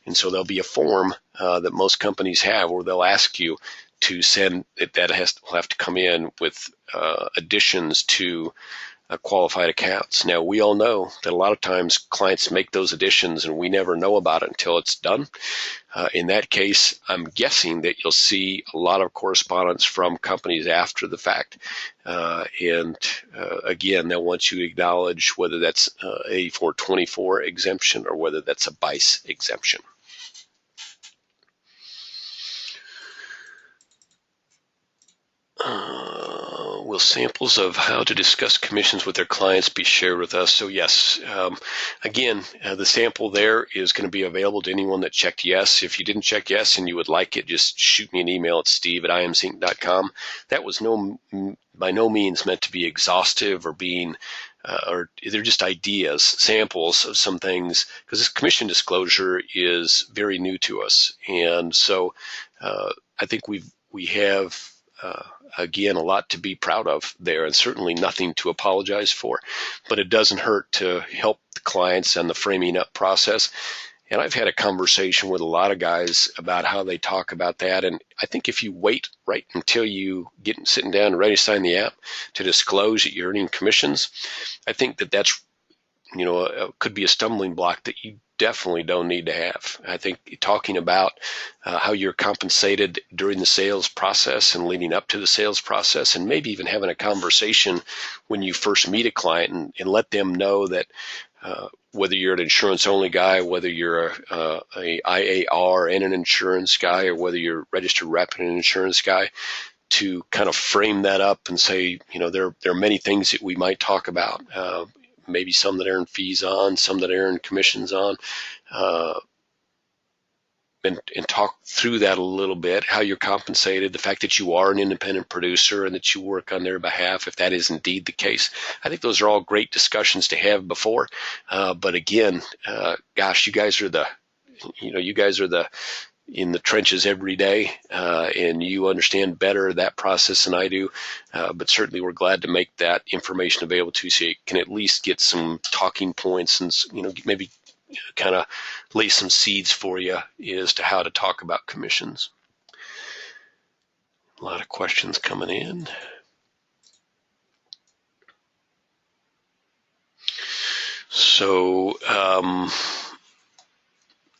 And so there'll be a form that most companies have where they'll ask you to send it. That will have to come in with additions to qualified accounts. Now, we all know that a lot of times clients make those additions and we never know about it until it's done. In that case, I'm guessing that you'll see a lot of correspondence from companies after the fact. Again, they'll want you to acknowledge whether that's 8424 exemption or whether that's a BICE exemption. Will samples of how to discuss commissions with their clients be shared with us? So yes, again, the sample there is going to be available to anyone that checked yes. If you didn't check yes and you would like it, just shoot me an email at steve@iamsinc.com. That was by no means meant to be exhaustive or being or they're just ideas, samples of some things, because this commission disclosure is very new to us. And so I think we have again, a lot to be proud of there, and certainly nothing to apologize for. But it doesn't hurt to help the clients on the framing up process. And I've had a conversation with a lot of guys about how they talk about that. And I think if you wait right until you get sitting down and ready to sign the app to disclose that you're earning commissions, I think that's could be a stumbling block that you definitely don't need to have. I think talking about how you're compensated during the sales process and leading up to the sales process, and maybe even having a conversation when you first meet a client and let them know that whether you're an insurance-only guy, whether you're a IAR and an insurance guy, or whether you're a registered rep and an insurance guy, to kind of frame that up and say, there are many things that we might talk about. Maybe some that earn fees on, some that earn commissions on, and talk through that a little bit, how you're compensated, the fact that you are an independent producer and that you work on their behalf, if that is indeed the case. I think those are all great discussions to have before. But again, gosh, you guys are in the trenches every day, and you understand better that process than I do. But certainly we're glad to make that information available to you so you can at least get some talking points and, maybe kind of lay some seeds for you as to how to talk about commissions. A lot of questions coming in. So,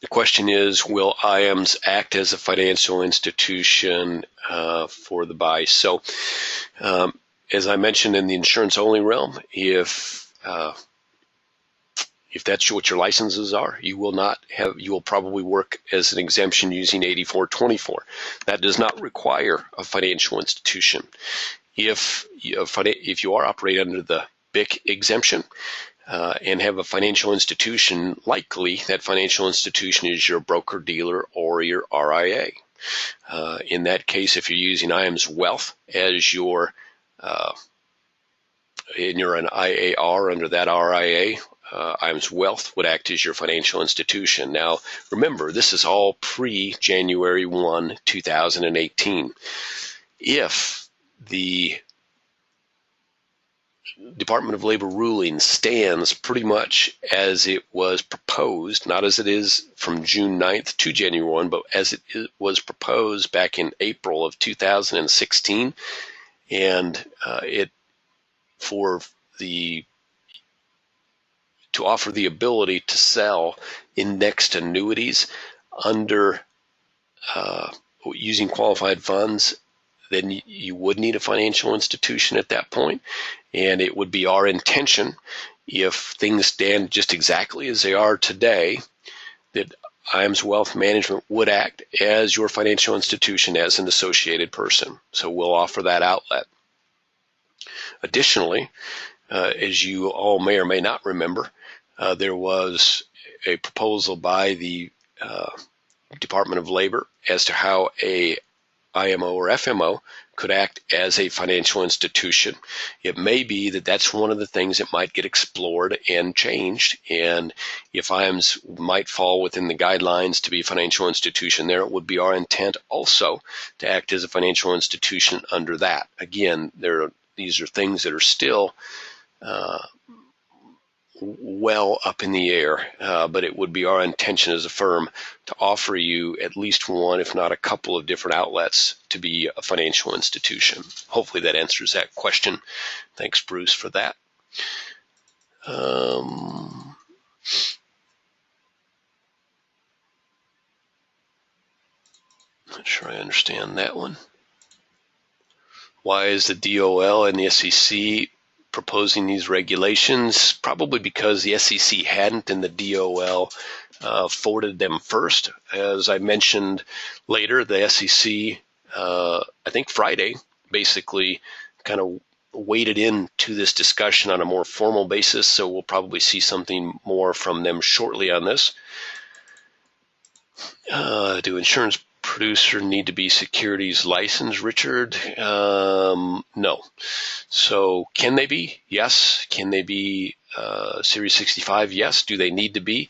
the question is, will IAMS act as a financial institution for the BICE? So, as I mentioned in the insurance-only realm, if that's what your licenses are, you will probably work as an exemption using 8424. That does not require a financial institution. If you are operating under the BIC exemption, and have a financial institution, likely that financial institution is your broker-dealer or your RIA. In that case, if you're using IAMS Wealth as your, and you're an IAR under that RIA, IAMS Wealth would act as your financial institution. Now, remember, this is all pre-January 1, 2018. If the Department of Labor ruling stands pretty much as it was proposed, not as it is from June 9th to January 1, but as it was proposed back in April of 2016, and to offer the ability to sell indexed annuities under using qualified funds, then you would need a financial institution at that point. And it would be our intention, if things stand just exactly as they are today, that IAMS Wealth Management would act as your financial institution as an associated person. So we'll offer that outlet. Additionally, as you all may or may not remember, there was a proposal by the Department of Labor as to how a IMO or FMO could act as a financial institution. It may be that that's one of the things that might get explored and changed, and if IAMS might fall within the guidelines to be a financial institution there, it would be our intent also to act as a financial institution under that. Again, these are things that are still well up in the air, but it would be our intention as a firm to offer you at least one, if not a couple of different outlets to be a financial institution. Hopefully that answers that question. Thanks, Bruce, for that. Not sure I understand that one. Why is the DOL and the SEC proposing these regulations? Probably because the SEC hadn't and the DOL forwarded them first. As I mentioned later, the SEC, I think Friday, basically kind of waded into this discussion on a more formal basis, so we'll probably see something more from them shortly on this. Do insurance producer need to be securities licensed, Richard? No. So can they be? Yes. Can they be Series 65? Yes. Do they need to be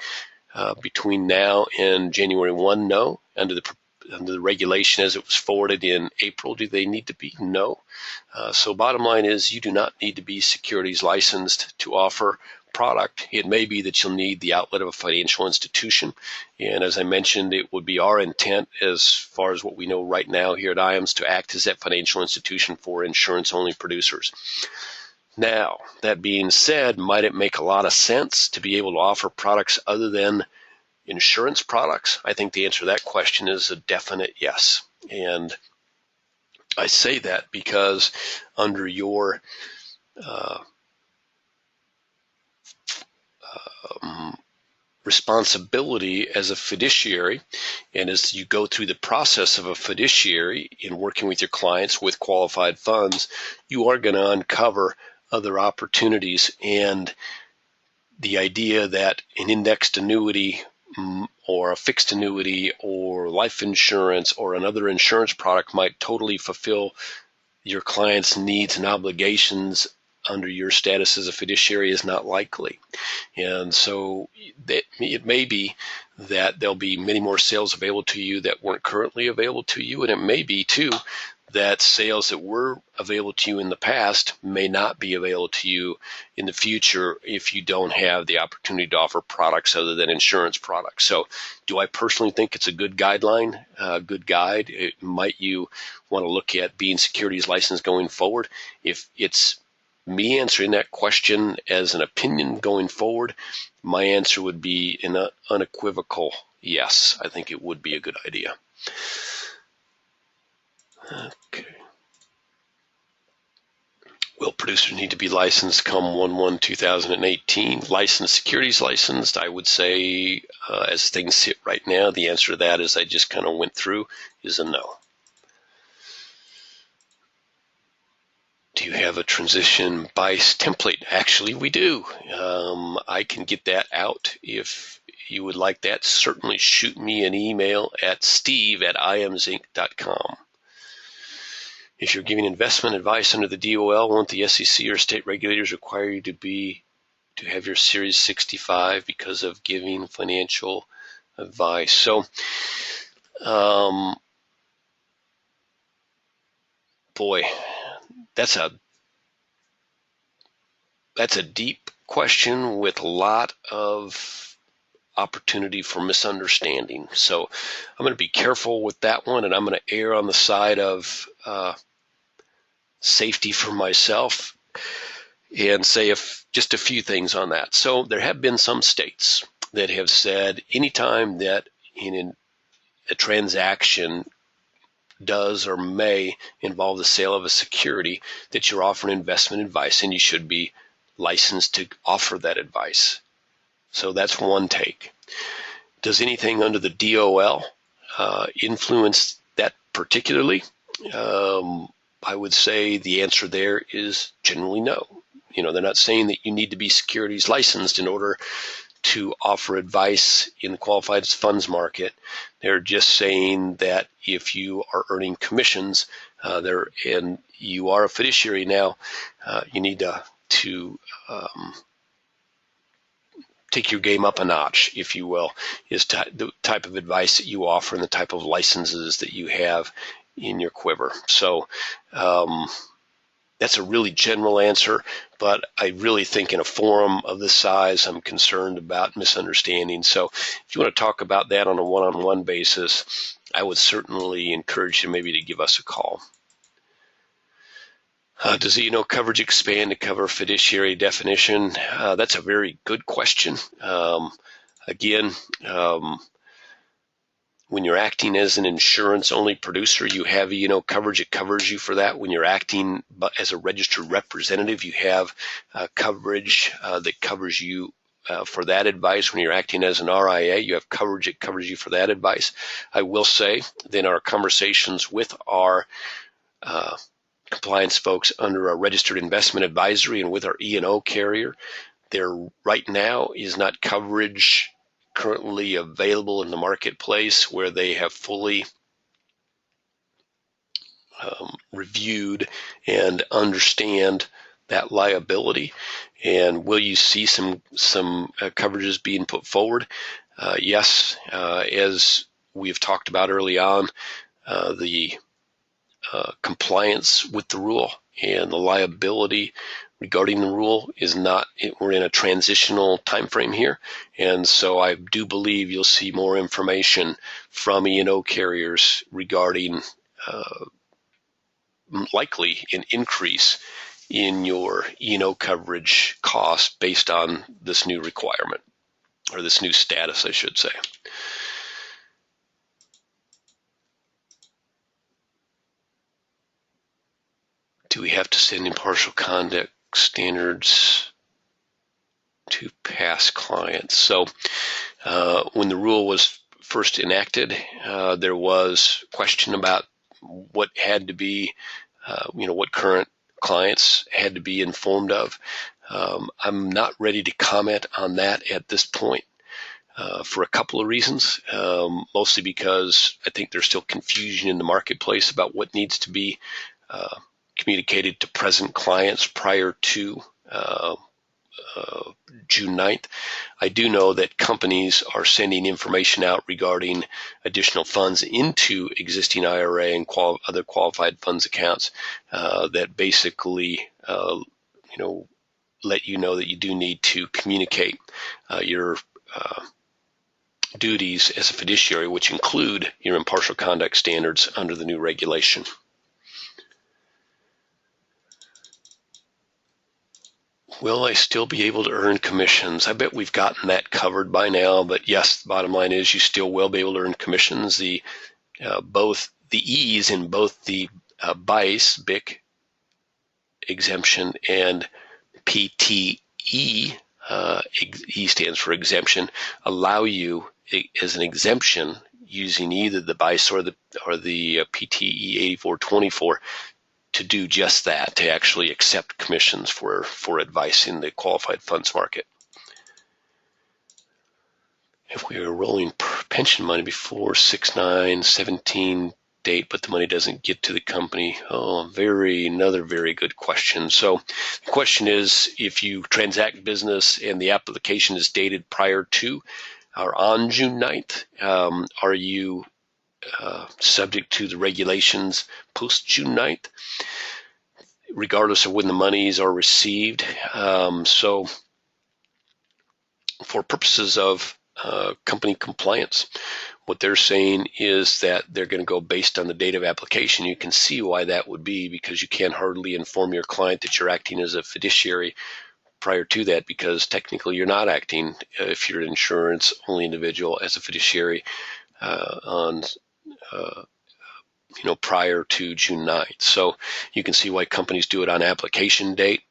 between now and January 1? No. Under the regulation as it was forwarded in April, do they need to be? No. So bottom line is you do not need to be securities licensed to offer product. It may be that you'll need the outlet of a financial institution, and as I mentioned, it would be our intent, as far as what we know right now here at IAMS, to act as that financial institution for insurance-only producers. Now, that being said, might it make a lot of sense to be able to offer products other than insurance products? I think the answer to that question is a definite yes. And I say that because under your responsibility as a fiduciary, and as you go through the process of a fiduciary in working with your clients with qualified funds, you are going to uncover other opportunities. And the idea that an indexed annuity or a fixed annuity or life insurance or another insurance product might totally fulfill your client's needs and obligations under your status as a fiduciary is not likely. And so it may be that there'll be many more sales available to you that weren't currently available to you, and it may be too that sales that were available to you in the past may not be available to you in the future if you don't have the opportunity to offer products other than insurance products. So do I personally think it's a good guideline, a good guide? Might you want to look at being securities licensed going forward? If it's me answering that question as an opinion going forward, my answer would be an unequivocal yes. I think it would be a good idea. Okay. Will producers need to be licensed come 1/1/2018? Licensed, securities licensed, I would say, as things sit right now, the answer to that, as I just kind of went through, is a no. Do you have a transition BICE template? Actually, we do. I can get that out if you would like that. Certainly shoot me an email at steve@iamsinc.com. If you're giving investment advice under the DOL, won't the SEC or state regulators require you to have your Series 65 because of giving financial advice? So, boy, that's a deep question with a lot of opportunity for misunderstanding. So I'm going to be careful with that one, and I'm going to err on the side of safety for myself and say just a few things on that. So there have been some states that have said anytime that in a transaction does or may involve the sale of a security, that you're offering investment advice and you should be licensed to offer that advice. So that's one take. Does anything under the DOL influence that particularly? I would say the answer there is generally no. they're not saying that you need to be securities licensed in order to offer advice in the qualified funds market. They're just saying that if you are earning commissions and you are a fiduciary now, you need to take your game up a notch, if you will, is the type of advice that you offer and the type of licenses that you have in your quiver. So that's a really general answer, but I really think in a forum of this size, I'm concerned about misunderstanding. So if you want to talk about that on a one-on-one basis, I would certainly encourage you maybe to give us a call. Does E&O coverage expand to cover fiduciary definition? That's a very good question. Again, when you're acting as an insurance-only producer, you have E&O coverage. It covers you for that. When you're acting as a registered representative, you have coverage that covers you for that advice. When you're acting as an RIA, you have coverage that covers you for that advice. I will say that in our conversations with our compliance folks under our registered investment advisory and with our E&O carrier, there right now is not coverage currently available in the marketplace where they have fully reviewed and understand that liability. And will you see some coverages being put forward? Yes, as we've talked about early on, the compliance with the rule and the liability regarding the rule is not, we're in a transitional time frame here, and so I do believe you'll see more information from E&O carriers regarding likely an increase in your E&O coverage cost based on this new requirement, or this new status, I should say. Do we have to send impartial conduct standards to past clients? So when the rule was first enacted, there was question about what had to be, what current clients had to be informed of. I'm not ready to comment on that at this point for a couple of reasons, mostly because I think there's still confusion in the marketplace about what needs to be communicated to present clients prior to June 9th. I do know that companies are sending information out regarding additional funds into existing IRA and other qualified funds accounts that basically, let you know that you do need to communicate your duties as a fiduciary, which include your impartial conduct standards under the new regulation. Will I still be able to earn commissions? I bet we've gotten that covered by now, but yes, the bottom line is you still will be able to earn commissions. Both the E's in both the BIC exemption and PTE, E stands for exemption, allow you as an exemption using either the BIC or the PTE 8424 to do just that, to actually accept commissions for advice in the qualified funds market. If we are rolling pension money before 6/9/17 date, but the money doesn't get to the company, another very good question. So the question is, if you transact business and the application is dated prior to or on June 9th, are you subject to the regulations post June 9th, regardless of when the monies are received? So for purposes of company compliance, what they're saying is that they're going to go based on the date of application. You can see why that would be, because you can hardly inform your client that you're acting as a fiduciary prior to that, because technically you're not acting, if you're an insurance-only individual, as a fiduciary prior to June 9th. So you can see why companies do it on application date.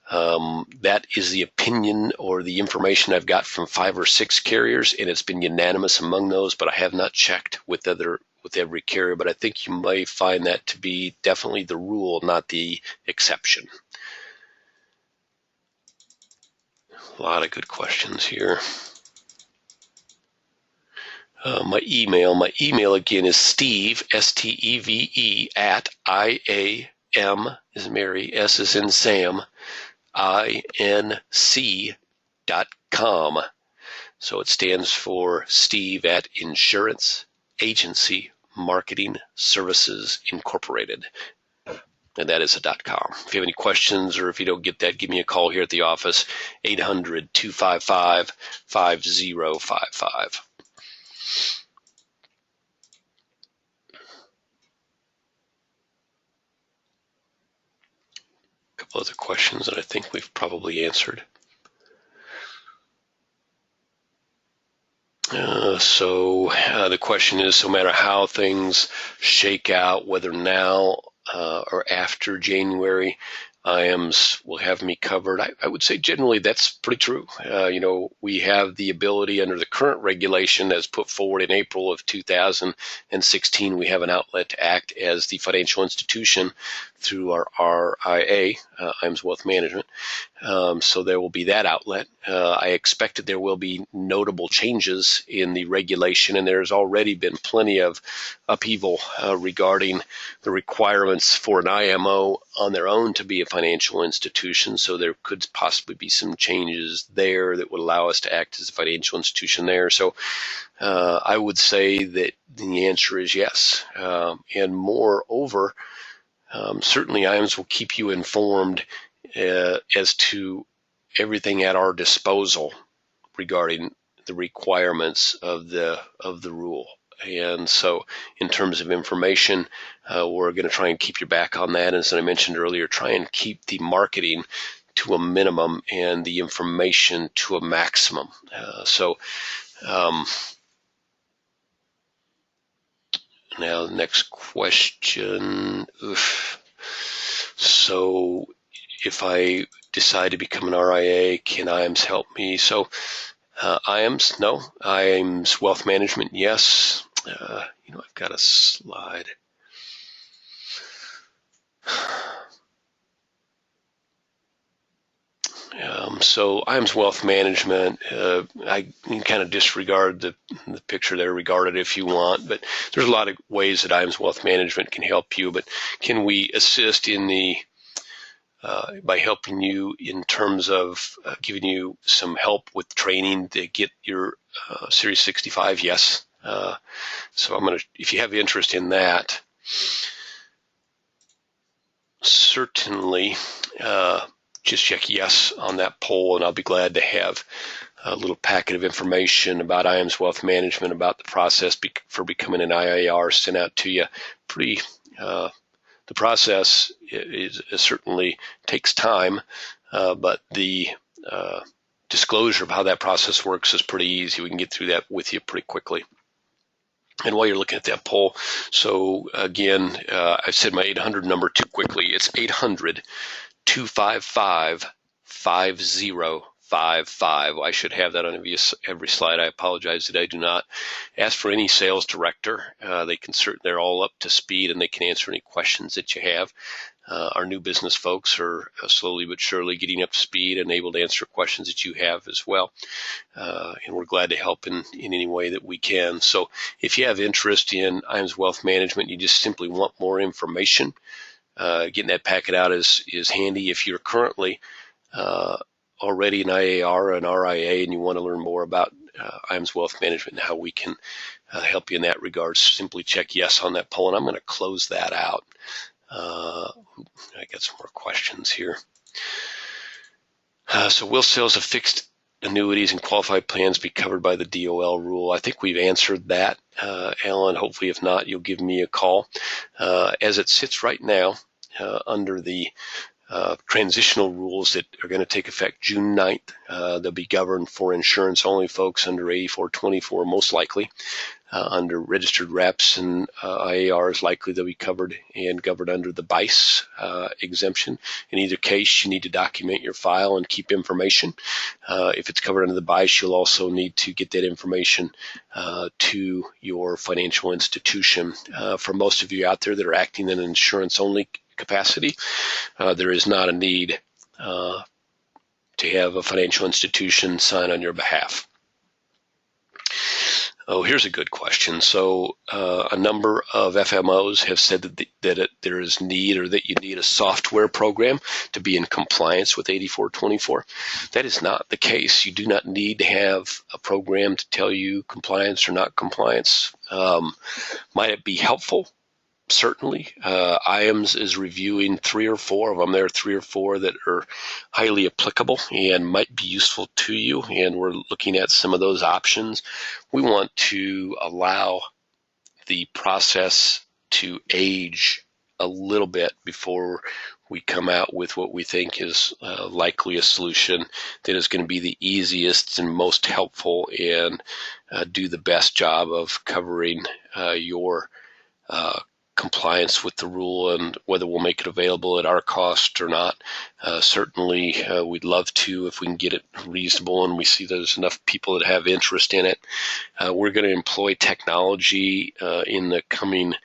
That is the opinion or the information I've got from 5 or 6 carriers, and it's been unanimous among those, but I have not checked with every carrier, but I think you may find that to be definitely the rule, not the exception. A lot of good questions here. My email again is Steve, S-T-E-V-E, at IAM is Mary, S is in Sam, INC.com. So it stands for Steve at Insurance Agency Marketing Services Incorporated. And that is a .com. If you have any questions or if you don't get that, give me a call here at the office, 800-255-5055. A couple other questions that I think we've probably answered. The question is, no matter how things shake out, whether now or after January, IAMS will have me covered. I would say generally that's pretty true. We have the ability under the current regulation as put forward in April of 2016, we have an outlet to act as the financial institution through our RIA, IAMS Wealth Management. So there will be that outlet. I expect that there will be notable changes in the regulation, and there's already been plenty of upheaval regarding the requirements for an IMO on their own to be a financial institution. So there could possibly be some changes there that would allow us to act as a financial institution there. So I would say that the answer is yes. And moreover, certainly IAMS will keep you informed as to everything at our disposal regarding the requirements of the rule. And so in terms of information, we're going to try and keep your back on that. As I mentioned earlier, try and keep the marketing to a minimum and the information to a maximum. Now the next question. So if I decide to become an RIA, can IAMS help me? So IAMS, no. IAMS Wealth Management, yes. I've got a slide. So IAMS Wealth Management, I can kind of disregard the picture there, regard it if you want, but there's a lot of ways that IAMS Wealth Management can help you. But can we assist in by helping you in terms of giving you some help with training to get your Series 65? Yes. So if you have interest in that, certainly just check yes on that poll, and I'll be glad to have a little packet of information about IAMS Wealth Management, about the process for becoming an IIR sent out to you. The process certainly takes time, but the disclosure of how that process works is pretty easy. We can get through that with you pretty quickly. And while you're looking at that poll, so again, I said my 800 number too quickly. It's 800-255-5055. I should have that on every slide. I apologize that I do not. Ask for any sales director. They're all up to speed, and they can answer any questions that you have. Our new business folks are slowly but surely getting up to speed and able to answer questions that you have as well. And we're glad to help in any way that we can. So if you have interest in IAMS Wealth Management, you just simply want more information, getting that packet out is handy. If you're currently already an IAR or an RIA and you want to learn more about IAMS Wealth Management and how we can help you in that regard, simply check yes on that poll, and I'm going to close that out. I got some more questions here. So will sales of fixed annuities and qualified plans be covered by the DOL rule? I think we've answered that, Alan. Hopefully, if not, you'll give me a call. As it sits right now, under the transitional rules that are going to take effect June 9th, they'll be governed for insurance-only folks under 8424, most likely. Under registered reps and IARs, likely they'll be covered and governed under the BICE exemption. In either case, you need to document your file and keep information. If it's covered under the BICE, you'll also need to get that information to your financial institution. For most of you out there that are acting in an insurance-only capacity, there is not a need to have a financial institution sign on your behalf? Oh, here's a good question. So a number of FMOs have said that there is need, or that you need a software program to be in compliance with 8424. That is not the case. You do not need to have a program to tell you compliance or not compliance. Might it be helpful? Certainly. IAMS is reviewing 3 or 4 of them. There are 3 or 4 that are highly applicable and might be useful to you, and we're looking at some of those options. We want to allow the process to age a little bit before we come out with what we think is likely a solution that is going to be the easiest and most helpful and do the best job of covering your compliance with the rule, and whether we'll make it available at our cost or not. Certainly, we'd love to if we can get it reasonable and we see there's enough people that have interest in it. We're going to employ technology in the coming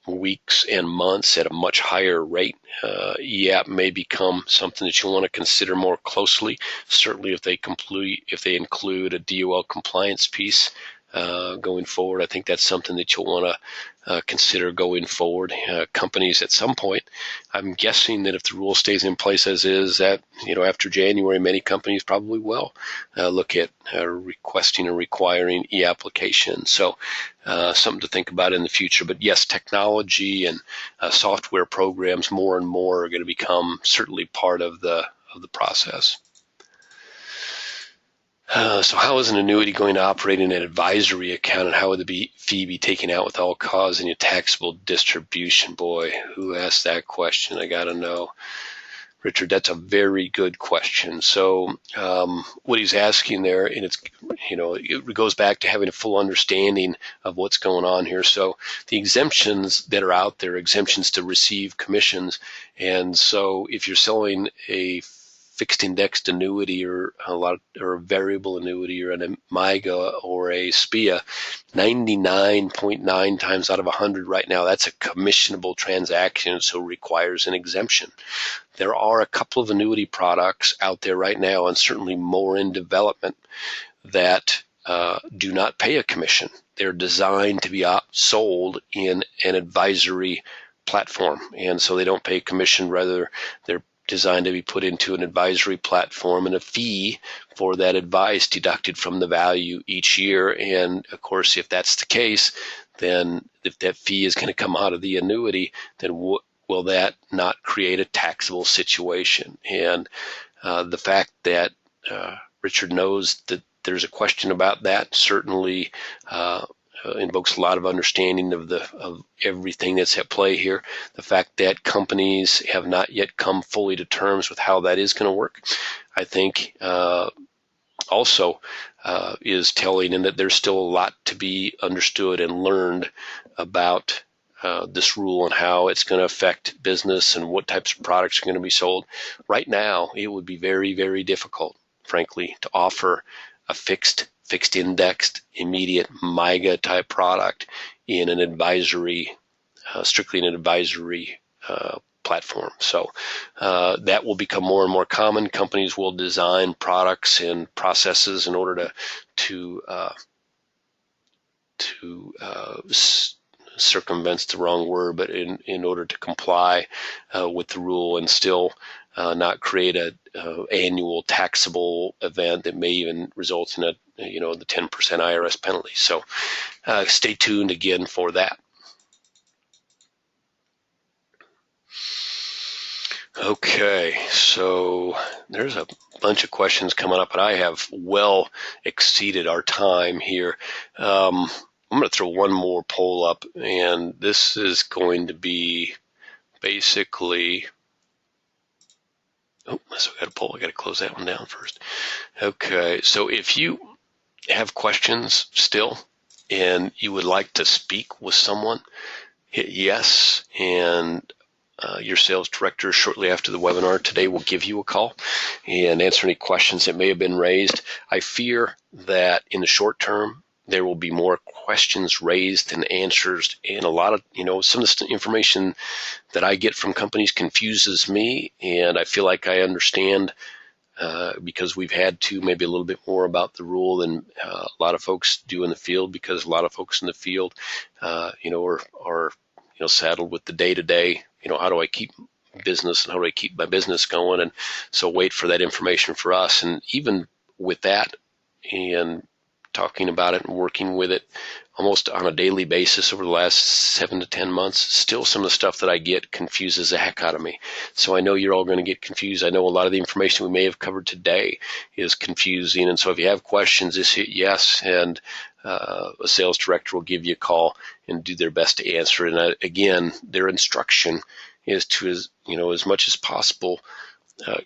weeks and months at a much higher rate. EAP may become something that you'll want to consider more closely. Certainly, if they include a DOL compliance piece going forward, I think that's something that you'll want to consider going forward. Companies at some point, I'm guessing that if the rule stays in place as is, that after January, many companies probably will look at requesting or requiring e-application. So something to think about in the future. But yes, technology and software programs more and more are going to become certainly part of the process. So how is an annuity going to operate in an advisory account, and how would the fee be taken out without causing a taxable distribution? Boy, who asked that question? I got to know. Richard, that's a very good question. So what he's asking there, and it goes back to having a full understanding of what's going on here. So the exemptions that are out there, exemptions to receive commissions, and so if you're selling a fixed indexed annuity or a variable annuity or an MIGA or a SPIA, 99.9 times out of 100 right now, that's a commissionable transaction, so requires an exemption. There are a couple of annuity products out there right now, and certainly more in development, that do not pay a commission. They're designed to be sold in an advisory platform, and so they don't pay a commission. Rather, they're designed to be put into an advisory platform, and a fee for that advice deducted from the value each year. And of course, if that's the case, then if that fee is going to come out of the annuity, then will that not create a taxable situation? And the fact that Richard knows that there's a question about that certainly invokes a lot of understanding of everything that's at play here. The fact that companies have not yet come fully to terms with how that is going to work, I think also is telling, in that there's still a lot to be understood and learned about this rule and how it's going to affect business and what types of products are going to be sold. Right now, it would be very, very difficult, frankly, to offer a fixed indexed immediate MIGA type product in an advisory, strictly in an advisory platform. So that will become more and more common. Companies will design products and processes in order to circumvent's the wrong word, but in order to comply with the rule and still not create a annual taxable event that may even result in the 10% IRS penalty. So stay tuned again for that. Okay, so there's a bunch of questions coming up, but I have well exceeded our time here. I'm going to throw one more poll up, and this is going to be basically, so I got a poll. I got to close that one down first. Okay, so if you have questions still and you would like to speak with someone, hit yes, and your sales director shortly after the webinar today will give you a call and answer any questions that may have been raised. I fear that in the short term there will be more questions raised than answers, and a lot of, some of the information that I get from companies confuses me, and I feel like I understand because we've had to maybe a little bit more about the rule than a lot of folks do in the field, because a lot of folks in the field, are saddled with the day-to-day, how do I keep business and how do I keep my business going? And so wait for that information for us. And even with that and talking about it and working with it almost on a daily basis over the last 7 to 10 months, still some of the stuff that I get confuses the heck out of me. So I know you're all going to get confused. I know a lot of the information we may have covered today is confusing. And so if you have questions, just hit yes, and a sales director will give you a call and do their best to answer it. And again, their instruction is to, as much as possible,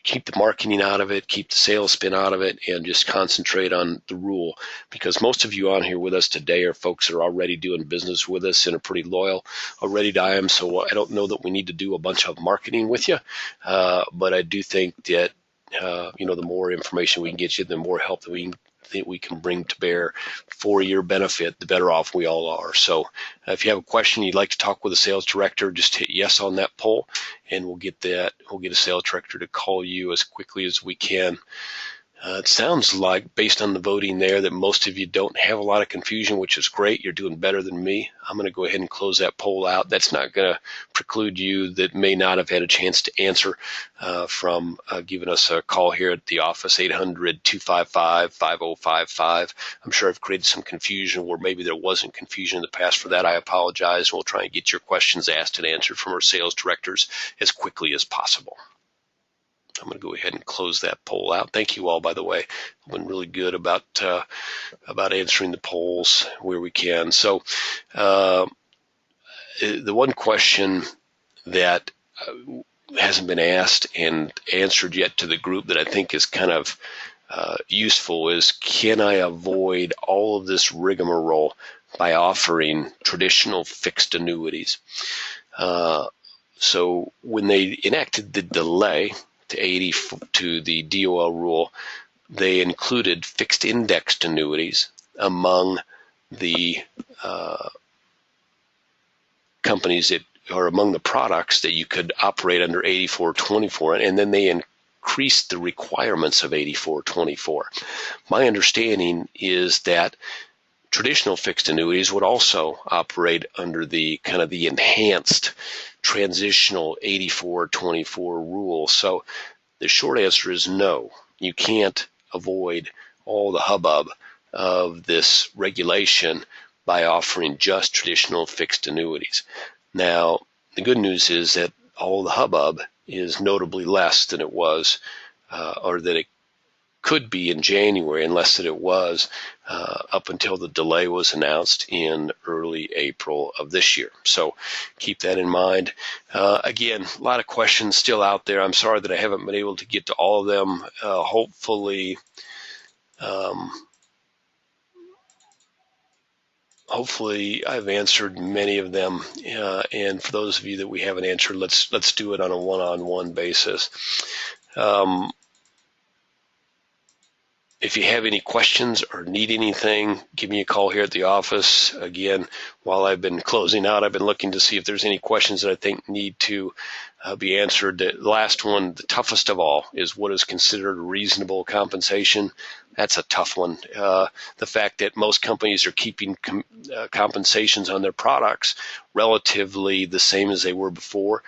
keep the marketing out of it, keep the sales spin out of it, and just concentrate on the rule. Because most of you on here with us today are folks that are already doing business with us and are pretty loyal already to IAMS. So I don't know that we need to do a bunch of marketing with you, but I do think that the more information we can get you, the more help that we can bring to bear for your benefit, the better off we all are. So if you have a question, you'd like to talk with a sales director, just hit yes on that poll, and we'll get a sales director to call you as quickly as we can. It sounds like, based on the voting there, that most of you don't have a lot of confusion, which is great. You're doing better than me. I'm going to go ahead and close that poll out. That's not going to preclude you that may not have had a chance to answer from giving us a call here at the office, 800-255-5055. I'm sure I've created some confusion where maybe there wasn't confusion in the past. For that, I apologize. We'll try and get your questions asked and answered from our sales directors as quickly as possible. I'm going to go ahead and close that poll out. Thank you all, by the way. I've been really good about answering the polls where we can. So the one question that hasn't been asked and answered yet to the group that I think is kind of useful is, can I avoid all of this rigmarole by offering traditional fixed annuities? So when they enacted the delay to the DOL rule, they included fixed indexed annuities among the companies that are among the products that you could operate under 8424, and then they increased the requirements of 8424. My understanding is that traditional fixed annuities would also operate under the kind of the enhanced transitional 8424 rule. So the short answer is no. You can't avoid all the hubbub of this regulation by offering just traditional fixed annuities. Now, the good news is that all the hubbub is notably less than it was, or that it could be in January, and less than it was up until the delay was announced in early April of this year. So keep that in mind. Again, a lot of questions still out there. I'm sorry that I haven't been able to get to all of them. Hopefully I've answered many of them. And for those of you that we haven't answered, let's do it on a one-on-one basis. If you have any questions or need anything, give me a call here at the office. Again, while I've been closing out, I've been looking to see if there's any questions that I think need to be answered. The last one, the toughest of all, is what is considered reasonable compensation. That's a tough one. The fact that most companies are keeping compensations on their products relatively the same as they were before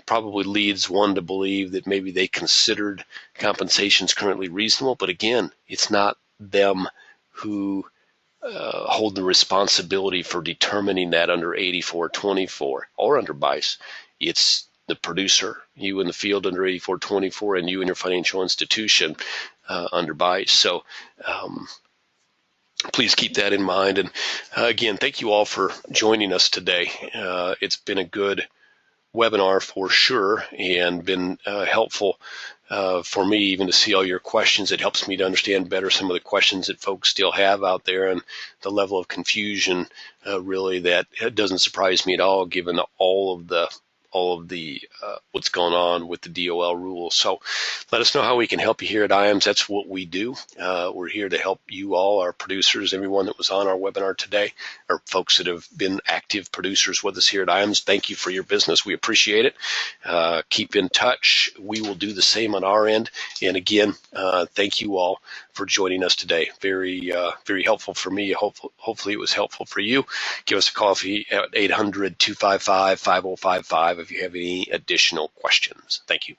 probably leads one to believe that maybe they considered compensations currently reasonable. But again, it's not them who hold the responsibility for determining that under 8424 or under BICE. It's the producer, you in the field under 8424, and you in your financial institution under BICE. So please keep that in mind. And again, thank you all for joining us today. It's been a good webinar for sure, and been helpful for me even to see all your questions. It helps me to understand better some of the questions that folks still have out there, and the level of confusion really that it doesn't surprise me at all, given all of the all of the what's going on with the DOL rules. So let us know how we can help you here at IAMS. That's what we do. We're here to help you all, our producers, everyone that was on our webinar today, or folks that have been active producers with us here at IAMS. Thank you for your business. We appreciate it. Keep in touch. We will do the same on our end. And again, thank you all for joining us today. Very, very helpful for me. Hopefully it was helpful for you. Give us a call at 800-255-5055 if you have any additional questions. Thank you.